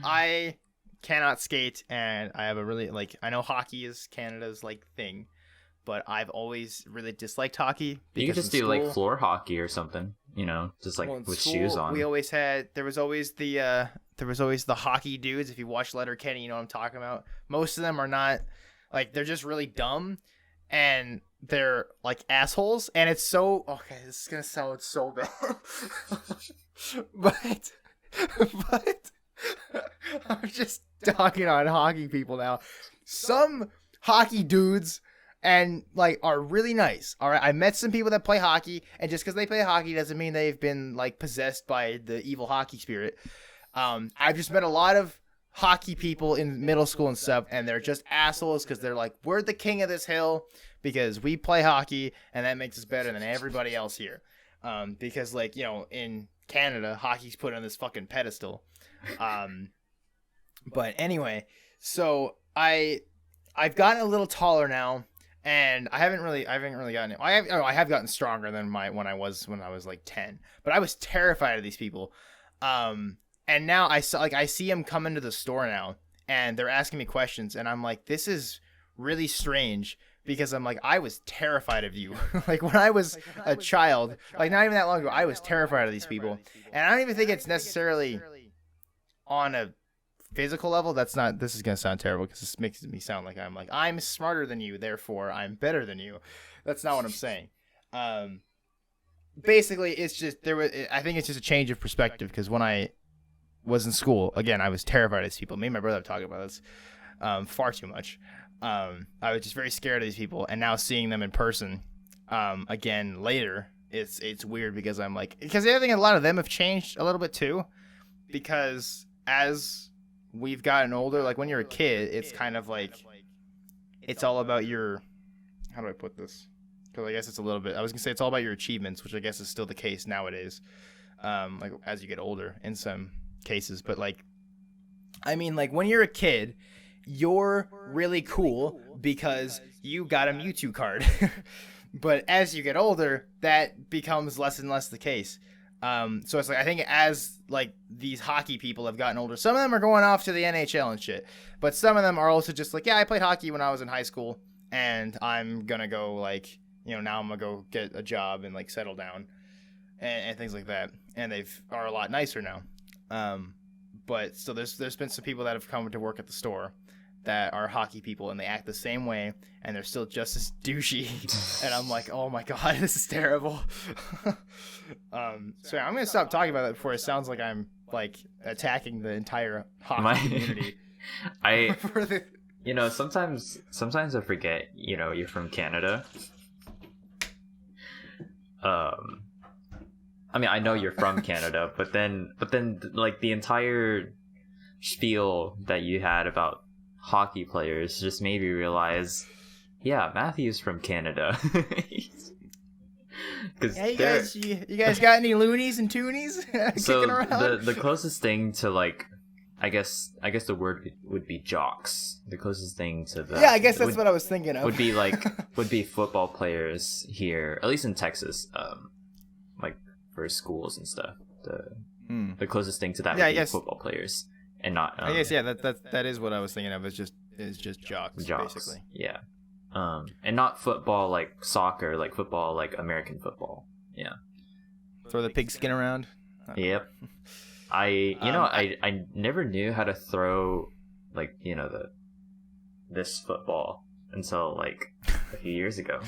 I cannot skate, and I have a really I know hockey is Canada's thing, but I've always really disliked hockey You could because just in do like school, floor hockey or something, just like well, in with school shoes we on. always had there was always the hockey dudes. If you watch Letterkenny, you know what I'm talking about. Most of them are not they're just really dumb, and they're assholes, and it's so okay. This is gonna sound so bad, but but I'm just talking on hockey people now. Some hockey dudes and are really nice. All right, I met some people that play hockey, and just because they play hockey doesn't mean they've been possessed by the evil hockey spirit. I've just met a lot of hockey people in middle school and stuff, and they're just assholes because they're we're the king of this hill because we play hockey, and that makes us better than everybody else here. Because in Canada, hockey's put on this fucking pedestal. But anyway, so I've gotten a little taller now, and I haven't really gotten it. I have gotten stronger than when I was 10, but I was terrified of these people. And now I see them come into the store now, and they're asking me questions, and I'm like, this is really strange because I'm I was terrified of you. When I was a child, not even that long ago, I was terrified of these people, and I don't even think it's necessarily on a physical level. This is gonna sound terrible because this makes me sound like I'm smarter than you, therefore I'm better than you. That's not what I'm saying. Basically, it's just I think it's just a change of perspective because when I was in school, again, I was terrified of these people. Me and my brother have talked about this far too much. I was just very scared of these people, and now seeing them in person again later, it's weird because because the other thing, a lot of them have changed a little bit too, because as we've gotten older, when you're a kid, it's kind of it's all about your, how do I put this? Because I guess it's a little bit, I was gonna say it's all about your achievements, which I guess is still the case nowadays. As you get older in some cases, but when you're a kid, you're really cool because you got a Mewtwo card. But as you get older, that becomes less and less the case. So it's I think as these hockey people have gotten older, some of them are going off to the NHL and shit, but some of them are also just yeah, I played hockey when I was in high school, and I'm gonna go now I'm gonna go get a job and settle down and things like that, and are a lot nicer now. But still, there's been some people that have come to work at the store that are hockey people, and they act the same way, and they're still just as douchey. And I'm oh my god, this is terrible. So yeah, I'm gonna stop talking about that before it sounds like I'm attacking the entire hockey community. Sometimes I forget, you're from Canada. I mean, I know you're from Canada, but then the entire spiel that you had about hockey players just made me realize, yeah, Matthew's from Canada. Yeah, you guys got any loonies and toonies kicking around? The closest thing to I guess the word would be jocks. The closest thing to that. Yeah, I guess that's what I was thinking of. Would be football players here, at least in Texas. For schools and stuff. The closest thing to that would be football players, and not. I guess that is what I was thinking of. It's just jocks, basically. Yeah. And not football like soccer, like football like American football. Yeah. Throw the pigskin around. Yep. I never knew how to throw this football until a few years ago.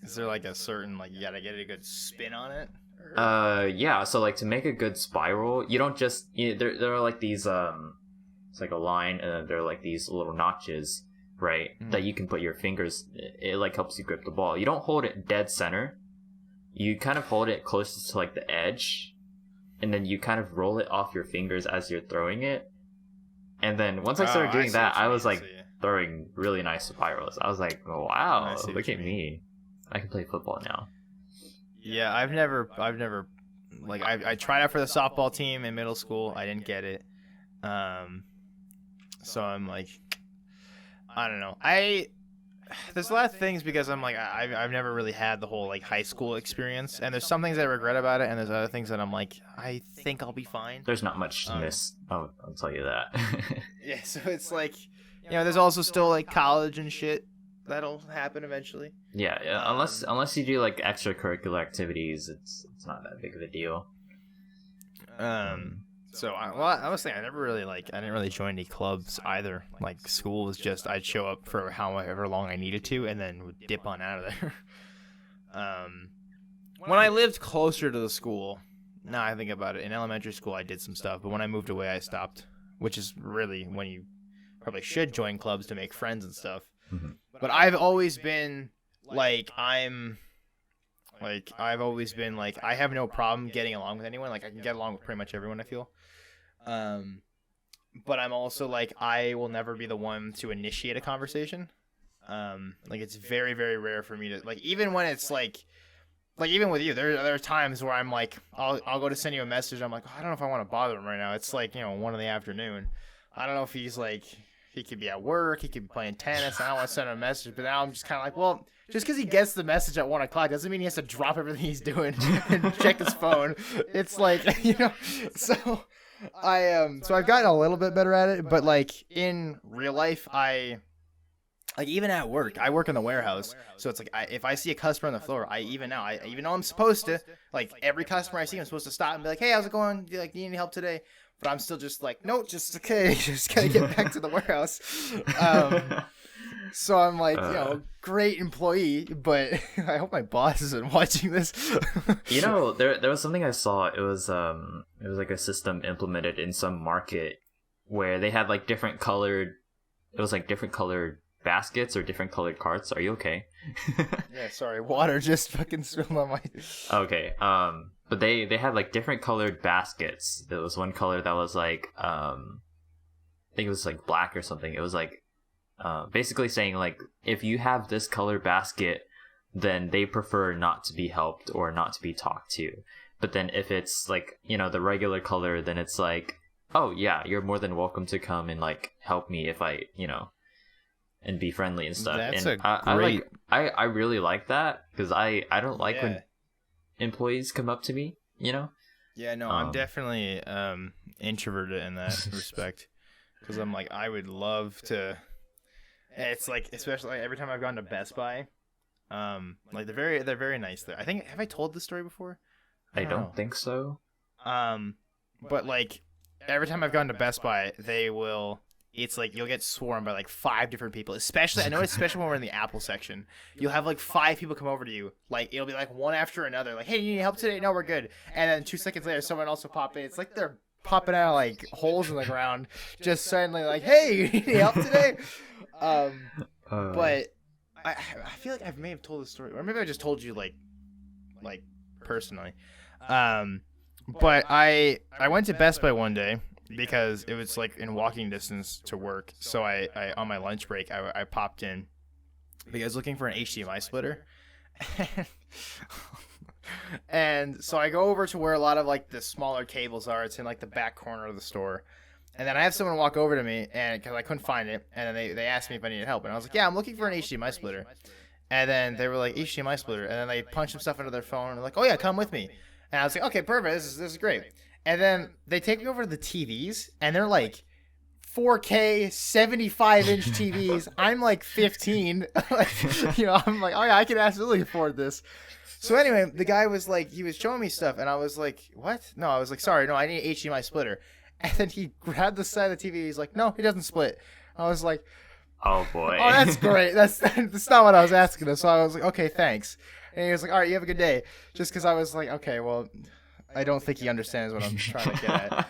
Is there a certain you gotta get a good spin on it? Or... yeah. So to make a good spiral, you don't just there are these it's a line, and there are these little notches, right? Mm-hmm. That you can put your fingers. It helps you grip the ball. You don't hold it dead center. You kind of hold it closest to the edge, and then you kind of roll it off your fingers as you're throwing it. And then once I started doing that, I was throwing really nice spirals. I was oh wow, look at me. I can play football now. Yeah, I've never I tried out for the softball team in middle school. I didn't get it. So I'm I don't know. I there's a lot of things because I'm like I've never really had the whole like high school experience, and there's some things I regret about it, and there's other things that I'm like I think I'll be fine. There's not much to miss. I'll tell you that. Yeah, so it's like, there's also still like college and shit that'll happen eventually. Yeah, unless you do like extracurricular activities, it's not that big of a deal. So I was saying I didn't really join any clubs either. Like school was just I'd show up for however long I needed to and then would dip on out of there. When I lived closer to the school, now I think about it, in elementary school I did some stuff, but when I moved away I stopped, which is really when you probably should join clubs to make friends and stuff. Mm-hmm. But I've always been like I have no problem getting along with anyone. Like I can get along with pretty much everyone, I feel. But I'm also like I will never be the one to initiate a conversation. Like it's very, very rare for me to like, even when it's like even with you, there are times where I'm like I'll go to send you a message. I'm like, I don't know if I want to bother him right now. It's like 1 PM. I don't know if he's like, he could be at work, he could be playing tennis. I don't want to send him a message, but now I'm just kind of like, well, just because he gets the message at 1 o'clock doesn't mean he has to drop everything he's doing and check his phone. It's like, so I've gotten a little bit better at it, but like in real life, even at work, I work in the warehouse, so it's like if I see a customer on the floor, even though I'm supposed to, like every customer I see, I'm supposed to stop and be like, hey, how's it going? Do you need any help today? But I'm still just like, no, just okay, just gotta get back to the warehouse. So I'm like, great employee, but I hope my boss isn't watching this. There was something I saw. It was like a system implemented in some market where they had like different colored baskets or different colored carts. Are you okay? Yeah, sorry, water just fucking spilled on my. Okay. But they had like different colored baskets. There was one color that was like I think it was like black or something. It was like basically saying like, if you have this color basket, then they prefer not to be helped or not to be talked to. But then if it's like, the regular color, then it's like, oh yeah, you're more than welcome to come and like help me if I, and be friendly and stuff. That's and great. I really like that, because I don't like when employees come up to me, Yeah, no, I'm definitely introverted in that respect, because I'm like, I would love to. It's like, especially like, every time I've gone to Best Buy, like they're very nice there. Have I told this story before? I don't think so. But like every time I've gone to Best Buy, it's like you'll get swarmed by like 5 different people. Especially when we're in the Apple section, you'll have like 5 people come over to you. Like it'll be like one after another. Like, hey, you need help today? No, we're good. And then 2 seconds later, someone else will pop in. It's like they're popping out like holes in the ground, just suddenly like, hey, you need help today? But I feel like I may have told this story, or maybe I just told you like personally. But I went to Best Buy one day because it was like in walking distance to work. So I on my lunch break I popped in because I was looking for an HDMI splitter. And so I go over to where a lot of like the smaller cables are. It's in like the back corner of the store. And then I have someone walk over to me, and because I couldn't find it, and then they asked me if I needed help, and I was like, yeah, I'm looking for an HDMI splitter. And then they were like, HDMI splitter, and then they punched some stuff into their phone, and they're like, oh yeah, come with me. And I was like, okay, perfect, this is great. And then they take me over to the TVs, and they're like 4K 75-inch TVs. I'm like 15. I'm like, oh yeah, I can absolutely afford this. So anyway, the guy was like, he was showing me stuff, and I was like, what? No, I was like, sorry, no, I need an HDMI splitter. And then he grabbed the side of the TV. He's like, no, he doesn't split. I was like, oh boy. Oh, that's great. That's not what I was asking him. So I was like, okay, thanks. And he was like, all right, you have a good day. Just because I was like, okay, well, I don't think he understands what I'm trying to get at.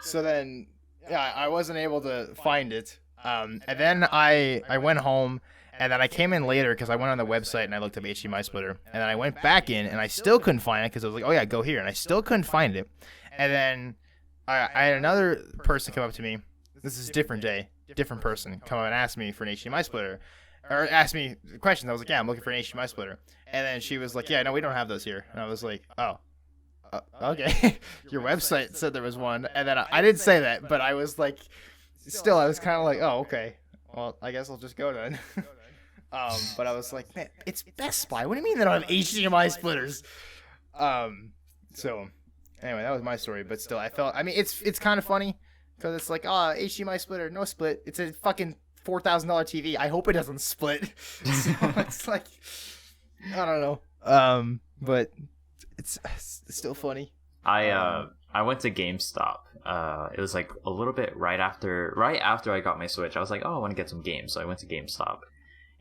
So then, yeah, I wasn't able to find it. And then I went home. And then I came in later because I went on the website and I looked up HDMI splitter. And then I went back in and I still couldn't find it because I was like, oh yeah, go here. And I still couldn't find it. And then I had another person come up to me. This is a different day. Different person come up and ask me for an HDMI splitter. Or ask me questions. I was like, yeah, I'm looking for an HDMI splitter. And then she was like, yeah, no, we don't have those here. And I was like, oh, okay. Your website said there was one. And then I didn't say that, but I was like, still, I was kind of like, oh, okay. well, I guess I'll just go then. But I was like, man, it's Best Buy. What do you mean they don't have HDMI splitters? So anyway, that was my story. But still, I mean, it's kind of funny because it's like, HDMI splitter, no split. It's a fucking $4,000 TV. I hope it doesn't split. So it's like, I don't know. But it's still funny. I went to GameStop. It was like a little bit right after I got my Switch. I was like, oh, I want to get some games, so I went to GameStop,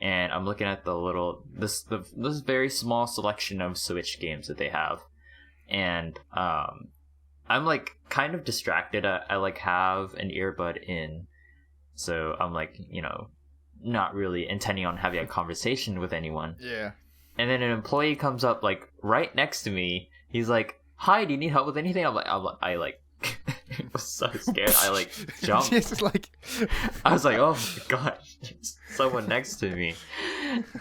and I'm looking at this very small selection of Switch games that they have, and I'm like kind of distracted. I like have an earbud in, so I'm like, not really intending on having a conversation with anyone. Yeah. And then an employee comes up like right next to me. He's like, "Hi, do you need help with anything?" I was so scared. I like jumped. Just like, I was like, "Oh my gosh, there's someone next to me!"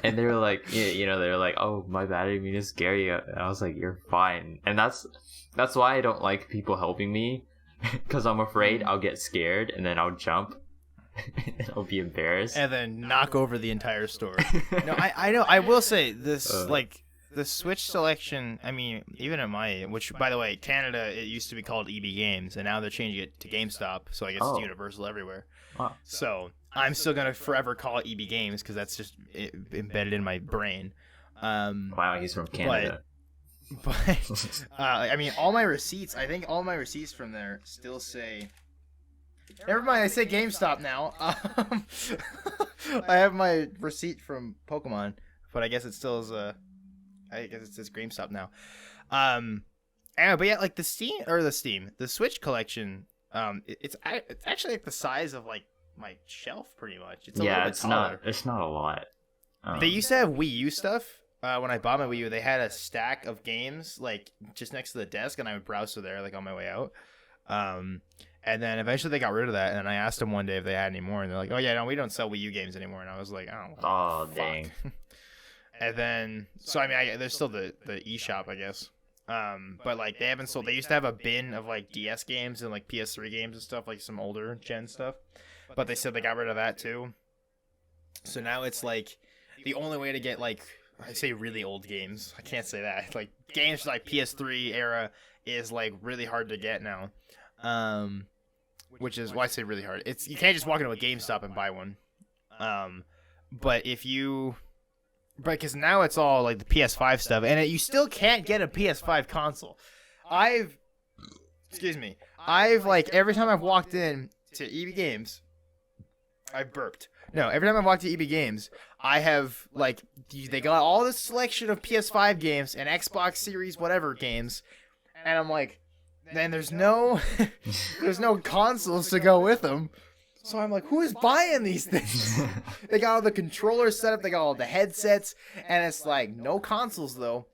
And they were like, they were like, "Oh, my bad, I didn't mean to scare you." And I was like, "You're fine." And that's why I don't like people helping me, because I'm afraid I'll get scared and then I'll jump. And I'll be embarrassed. And then knock over the entire store. No, I know. I will say this, the Switch selection. I mean, even at which by the way, Canada, it used to be called EB Games, and now they're changing it to GameStop. So I guess it's universal everywhere. Wow. So I'm still gonna forever call it EB Games because that's just embedded in my brain. Wow, he's from Canada. But I mean, all my receipts. I think all my receipts from there still say. Never mind, I say GameStop now. I have my receipt from Pokemon, but I guess it still is I guess it says GameStop now. Anyway, but yeah, like the Switch collection. It's actually like the size of like my shelf, pretty much. It's a little bit taller. It's not a lot. They used to have Wii U stuff. When I bought my Wii U, they had a stack of games like just next to the desk, and I would browse through there like on my way out. And then eventually they got rid of that, and I asked them one day if they had any more, and they're like, "Oh yeah, no, we don't sell Wii U games anymore." And I was like, "Oh, dang." And then, so I mean, there's still the eShop, I guess. But like they haven't sold. They used to have a bin of like DS games and like PS3 games and stuff, like some older gen stuff. But they said they got rid of that too. So now it's like the only way to get like, I say really old games. I can't say that. Like games like PS3 era is like really hard to get now. Which is why I say really hard. You can't just walk into a GameStop and buy one. But because now it's all like the PS5 stuff, and you still can't get a PS5 console. I've like every time I've walked in to EB Games, I've burped. No, every time I've walked to EB Games, I have like they got all this selection of PS5 games and Xbox Series whatever games, and I'm like. Then there's no consoles to go with them. So I'm like, who is buying these things? They got all the controllers set up, they got all the headsets, and it's like no consoles though.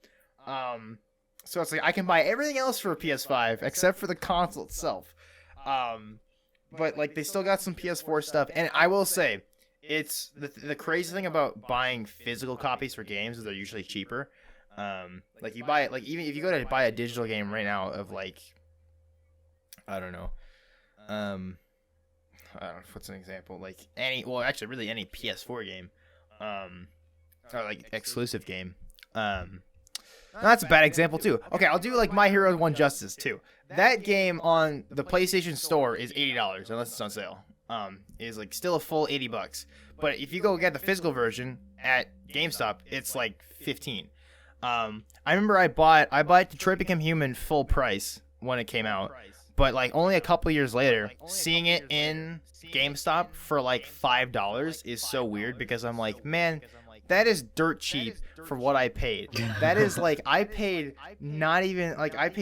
So it's like I can buy everything else for a PS5 except for the console itself. But like they still got some PS4 stuff, and I will say, it's the crazy thing about buying physical copies for games is they're usually cheaper. Like you buy it, like even if you go to buy a digital game right now of like. I don't know. What's an example? Like any PS4 game, or like exclusive game. That's a bad example too. Okay, I'll do like My Hero One Justice too. That game on the PlayStation Store is $80 unless it's on sale. Is like still a full $80. But if you go get the physical version at GameStop, it's like $15. I remember I bought Detroit Become Human full price when it came out. But like only a couple years later, seeing it in GameStop for like $5 is so weird because I'm like, man, that is dirt cheap for what I paid. That is like I paid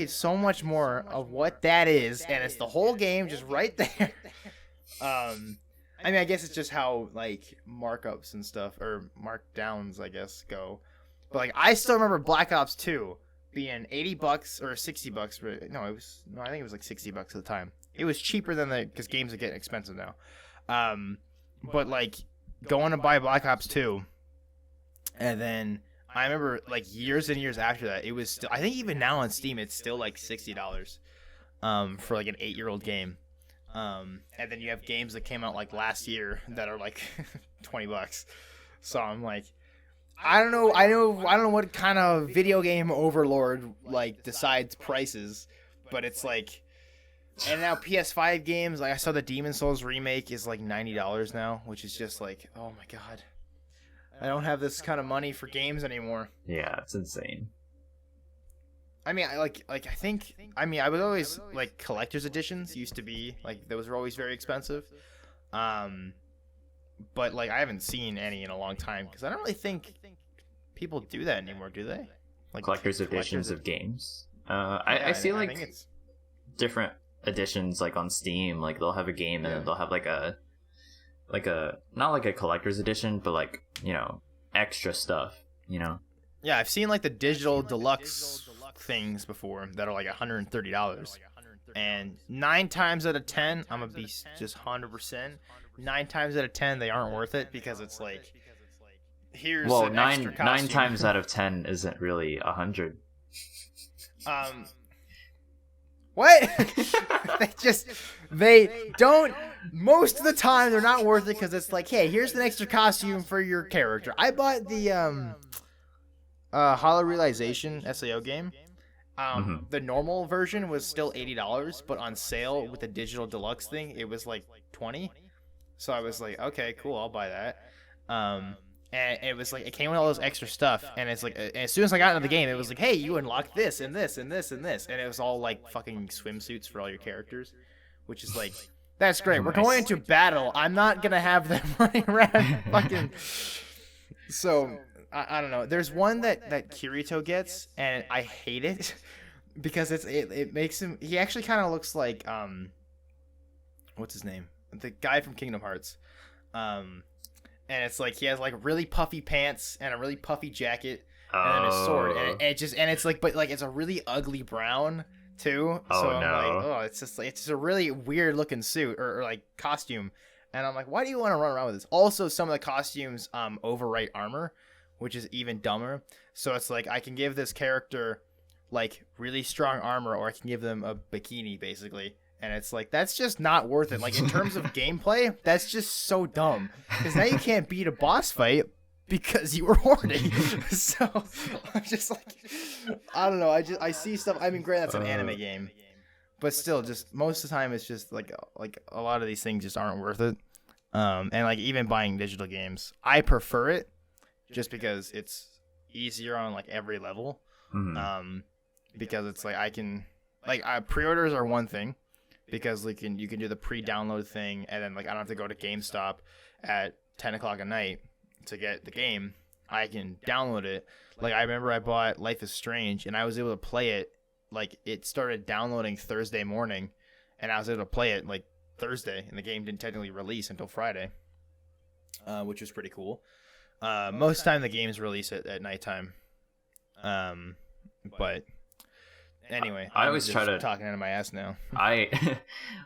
so much more of what that is, and it's the whole game just right there. I mean, I guess it's just how like markups and stuff or markdowns, I guess, go. But like I still remember Black Ops 2. Being $80 or $60, I think it was like $60 at the time. It was cheaper than because games are getting expensive now. But like going to buy Black Ops 2, and then I remember like years and years after that, it was still. I think even now on Steam, it's still like $60, for like an 8-year-old game. And then you have games that came out like last year that are like $20. So I'm like, I don't know. I don't know what kind of video game overlord like decides prices, but it's like, and now PS5 games, like I saw the Demon Souls remake is like $90 now, which is just like, oh my god, I don't have this kind of money for games anymore. Yeah, it's insane. I mean, I was always like collector's editions used to be like those were always very expensive. But like I haven't seen any in a long time because I don't really think people do that anymore, do they? Like Collector's editions of games. I see like it's different editions like on Steam. Like they'll have a game and then they'll have like a not like a collector's edition, but like, you know, extra stuff. You know. Yeah, I've seen like the digital deluxe things before that are like $130. And 9 times out of 10, I'm gonna be just 100%. 9 times out of 10, they aren't worth it because it's like, here's an extra costume. 9 times out of 10 isn't really 100. What? they don't. Most of the time, they're not worth it because it's like, hey, here's an extra costume for your character. I bought the Hollow Realization SAO game. The normal version was still $80, but on sale with the digital deluxe thing, it was like $20. So I was like, okay, cool, I'll buy that. And it was like, it came with all this extra stuff, and it's like, as soon as I got into the game, it was like, hey, you unlock this and this and this and this, and it was all like fucking swimsuits for all your characters, which is like, that's great. We're going into battle. I'm not gonna have them running around fucking. So I don't know. There's one that Kirito gets, and I hate it because it makes him. He actually kind of looks like what's his name? The guy from Kingdom Hearts. And it's like he has like really puffy pants and a really puffy jacket, and then his sword, and it's like, but like it's a really ugly brown too. So I'm like, oh, it's just a really weird looking suit or like costume, and I'm like, why do you want to run around with this? Also, some of the costumes overwrite armor, which is even dumber. So it's like I can give this character like really strong armor, or I can give them a bikini basically. And it's like, that's just not worth it. Like, in terms of gameplay, that's just so dumb. Because now you can't beat a boss fight because you were hoarding. So, I'm just like, I don't know. I see stuff. I mean, granted, that's an anime game. But still, just most of the time, it's just like a lot of these things just aren't worth it. And like, even buying digital games, I prefer it just because it's easier on like every level. Because it's like, I can, like, pre-orders are one thing. Because like you can do the pre-download thing, and then like I don't have to go to GameStop at 10 o'clock at night to get the game. I can download it. Like I remember I bought Life is Strange, and I was able to play it. Like it started downloading Thursday morning, and I was able to play it like Thursday, and the game didn't technically release until Friday, which was pretty cool. Most of the time the games release it at nighttime, but. Anyway, I always try to talking out of my ass now.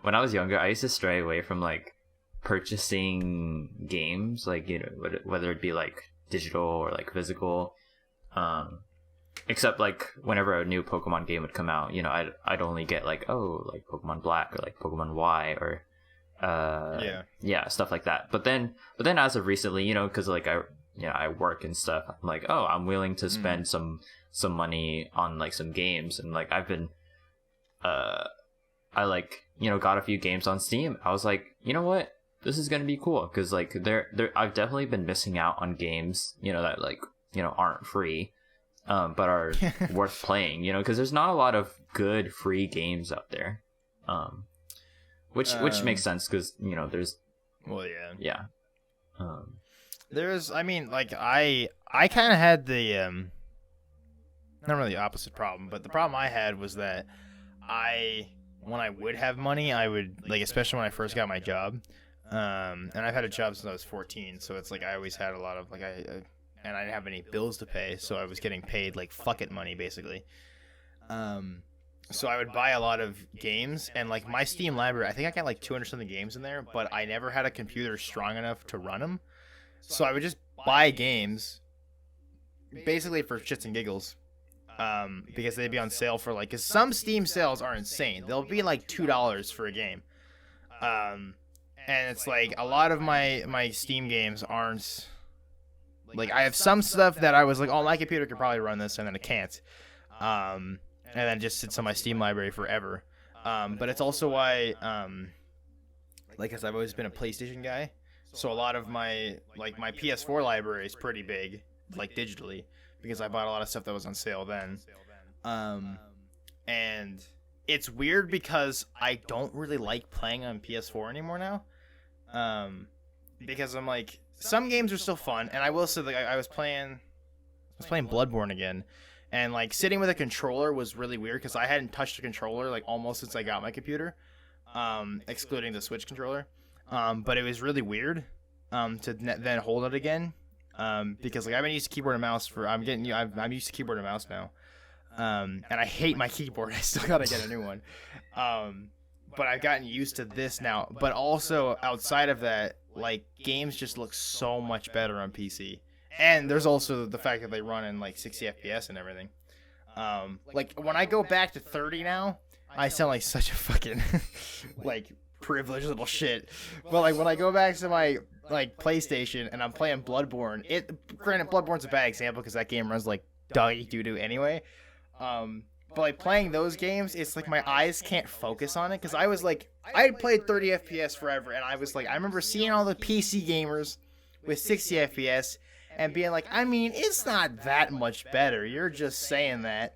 When I was younger, I used to stray away from like purchasing games, like, you know, whether it be like digital or like physical. Except like whenever a new Pokemon game would come out, you know, I'd only get like, oh, like Pokemon Black or like Pokemon Y or stuff like that. But then as of recently, you know, because like I work and stuff, I'm like, oh, I'm willing to spend some money on like some games, and like I've been I like, you know, got a few games on Steam. I was like, you know what, this is gonna be cool, because like I've definitely been missing out on games, you know, that like, you know, aren't free but are worth playing, you know, because there's not a lot of good free games out there, which makes sense because, you know, there's there's, I mean, like I kind of had the not really the opposite problem, but the problem I had was that when I would have money, I would, like, especially when I first got my job, and I've had a job since I was 14, so it's like I always had a lot of, like, and I didn't have any bills to pay, so I was getting paid, like, fuck it money, basically. So I would buy a lot of games, and, like, my Steam library, I think I got, like, 200-something games in there, but I never had a computer strong enough to run them, so I would just buy games, basically for shits and giggles. Because they'd be on sale for like, cause some Steam sales are insane. They'll be like $2 for a game. And it's like a lot of my Steam games aren't like I have some stuff that I was like, oh, my computer could probably run this, and then it can't. And then it just sits on my Steam library forever. But it's also why like, because I've always been a PlayStation guy, so a lot of my PS4 library is pretty big, like digitally, because I bought a lot of stuff that was on sale then. And it's weird because I don't really like playing on PS4 anymore now. Because I'm like, some games are still fun, and I will say, like, I was playing Bloodborne again, and like sitting with a controller was really weird because I hadn't touched a controller like almost since I got my computer, excluding the Switch controller. But it was really weird to then hold it again, because like I've been used to keyboard and mouse I'm used to keyboard and mouse now, and I hate my keyboard. I still gotta get a new one. But I've gotten used to this now. But also outside of that, like, games just look so much better on PC. And there's also the fact that they run in like 60 FPS and everything. Like when I go back to 30 now, I sound like such a fucking like privileged little shit. But like when I go back to my like PlayStation and I'm playing Bloodborne, granted Bloodborne's a bad example because that game runs like doggy doo doo anyway. But like playing those games, it's like my eyes can't focus on it because I was like, I had played 30 FPS forever, and I was like, I remember seeing all the PC gamers with 60 FPS and being like, I mean, it's not that much better. You're just saying that.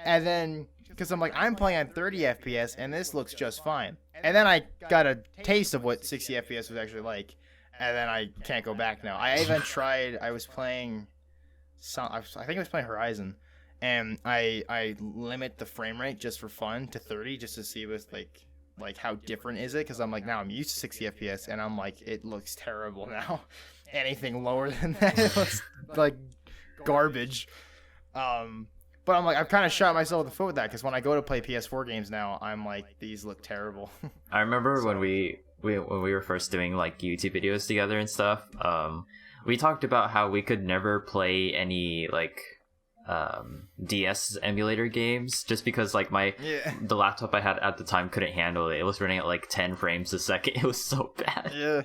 And then, because I'm like, I'm playing on 30 FPS and this looks just fine. And then I got a taste of what 60 FPS was actually like, and then I can't go back now. I even tried. I was playing I think I was playing Horizon. And I limit the frame rate just for fun to 30 just to see what's like how different is it, because I'm like, now I'm used to 60 FPS and I'm like, it looks terrible now. Anything lower than that, it looks like garbage. But I'm like, I've kind of shot myself in the foot with that, because when I go to play PS4 games now, I'm like, these look terrible. I remember when we were first doing like YouTube videos together and stuff, we talked about how we could never play any like DS emulator games just because like the laptop I had at the time couldn't handle it. It was running at like 10 frames a second. It was so bad. Yeah,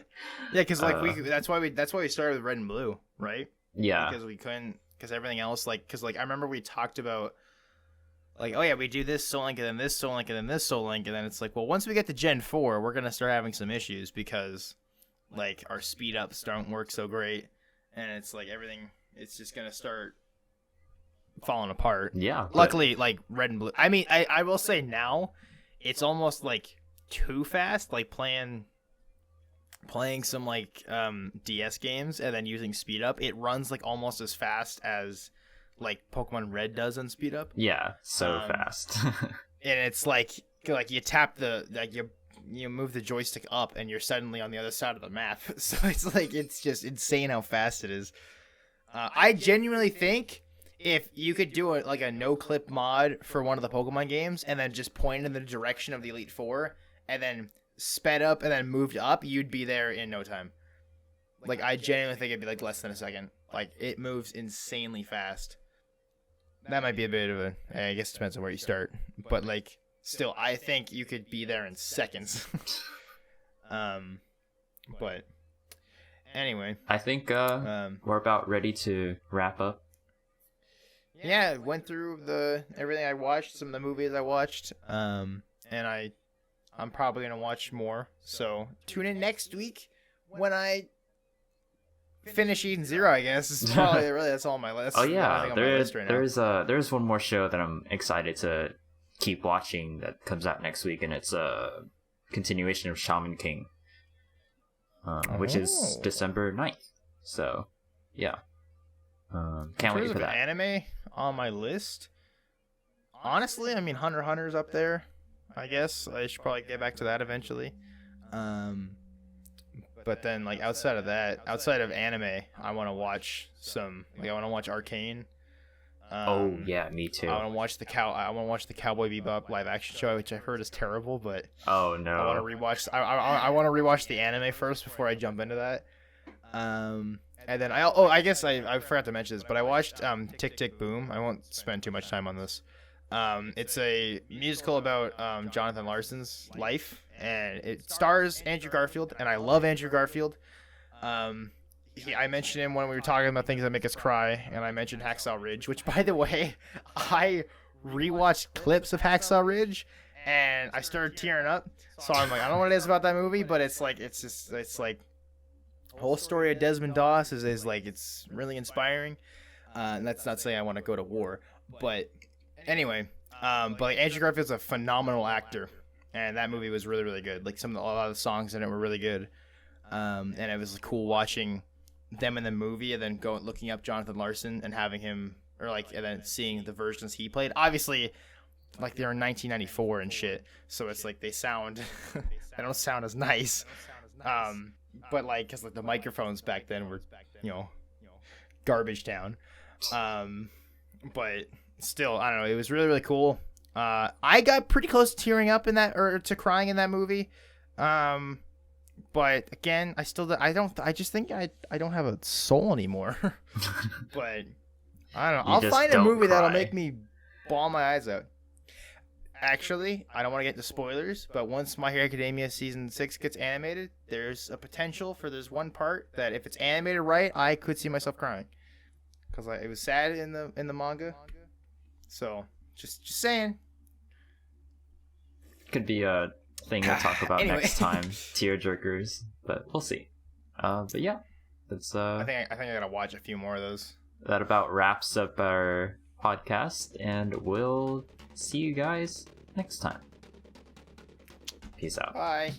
because like that's why we started with Red and Blue, right? Yeah, because we couldn't, because everything else, like, because like I remember we talked about like, oh yeah, we do this Soul Link and then this Soul Link and then this Soul Link, and then it's like, well, once we get to Gen 4, we're gonna start having some issues because like our speed ups don't work so great, and it's like everything, it's just gonna start falling apart. Yeah. Luckily, like Red and Blue. I mean, I will say now, it's almost like too fast. Like playing some like DS games and then using speed up, it runs like almost as fast as like Pokemon Red does on speed up. Yeah, so fast. And it's like you tap you move the joystick up and you're suddenly on the other side of the map. So it's like, it's just insane how fast it is. I genuinely think if you could do a no-clip mod for one of the Pokemon games and then just point in the direction of the Elite Four and then sped up and then moved up, you'd be there in no time. Like, I genuinely think it'd be like less than a second. Like, it moves insanely fast. That might be a bit of I guess it depends on where you start. But, like, still, I think you could be there in seconds. But, anyway. I think we're about ready to wrap up. Yeah, went through everything I watched, some of the movies I watched, and I'm probably gonna watch more. So tune in next week when I finish Eden Zero. I guess it's probably really that's all on my list. Oh yeah, right there's one more show that I'm excited to keep watching that comes out next week, and it's a continuation of Shaman King, which is December 9th. So yeah. Can't wait for that. Anime on my list, honestly, I mean, Hunter x Hunter's up there. I guess I should probably get back to that eventually. But then, like, outside of anime, I want to watch I want to watch Arcane. Oh yeah, me too. I want to watch the Cowboy Bebop live action show, which I've heard is terrible. But oh no, I want to rewatch. I want to rewatch the anime first before I jump into that. And then I guess I forgot to mention this, but I watched Tick Tick Boom. I won't spend too much time on this. It's a musical about Jonathan Larson's life, and it stars Andrew Garfield, and I love Andrew Garfield. I mentioned him when we were talking about things that make us cry, and I mentioned Hacksaw Ridge, which, by the way, I rewatched clips of Hacksaw Ridge, and I started tearing up. So I'm like, I don't know what it is about that movie, but it's like the whole story of Desmond Doss is like, it's really inspiring. And that's not saying I want to go to war, but anyway, but like Andrew Garfield's a phenomenal actor, and that movie was really, really good. Like a lot of the songs in it were really good, and it was cool watching them in the movie, and then looking up Jonathan Larson and having him, and then seeing the versions he played. Obviously, like they're in 1994 and shit, so it's like they don't sound as nice. But like, cause like the microphones back then were, garbage town. But still, I don't know. It was really, really cool. I got pretty close to tearing up to crying in that movie. But again, I just think I don't have a soul anymore. But I don't know. I'll find a movie that'll make me bawl my eyes out. Actually, I don't want to get into spoilers, but once My Hero Academia Season 6 gets animated, there's a potential for there's one part that if it's animated right, I could see myself crying. Because it was sad in the manga. So, just saying. Could be a thing we'll talk about Anyway. next time. Tearjerkers. But we'll see. But yeah. That's I think I gotta watch a few more of those. That about wraps up our podcast, and we'll see you guys next time. Peace out. Bye.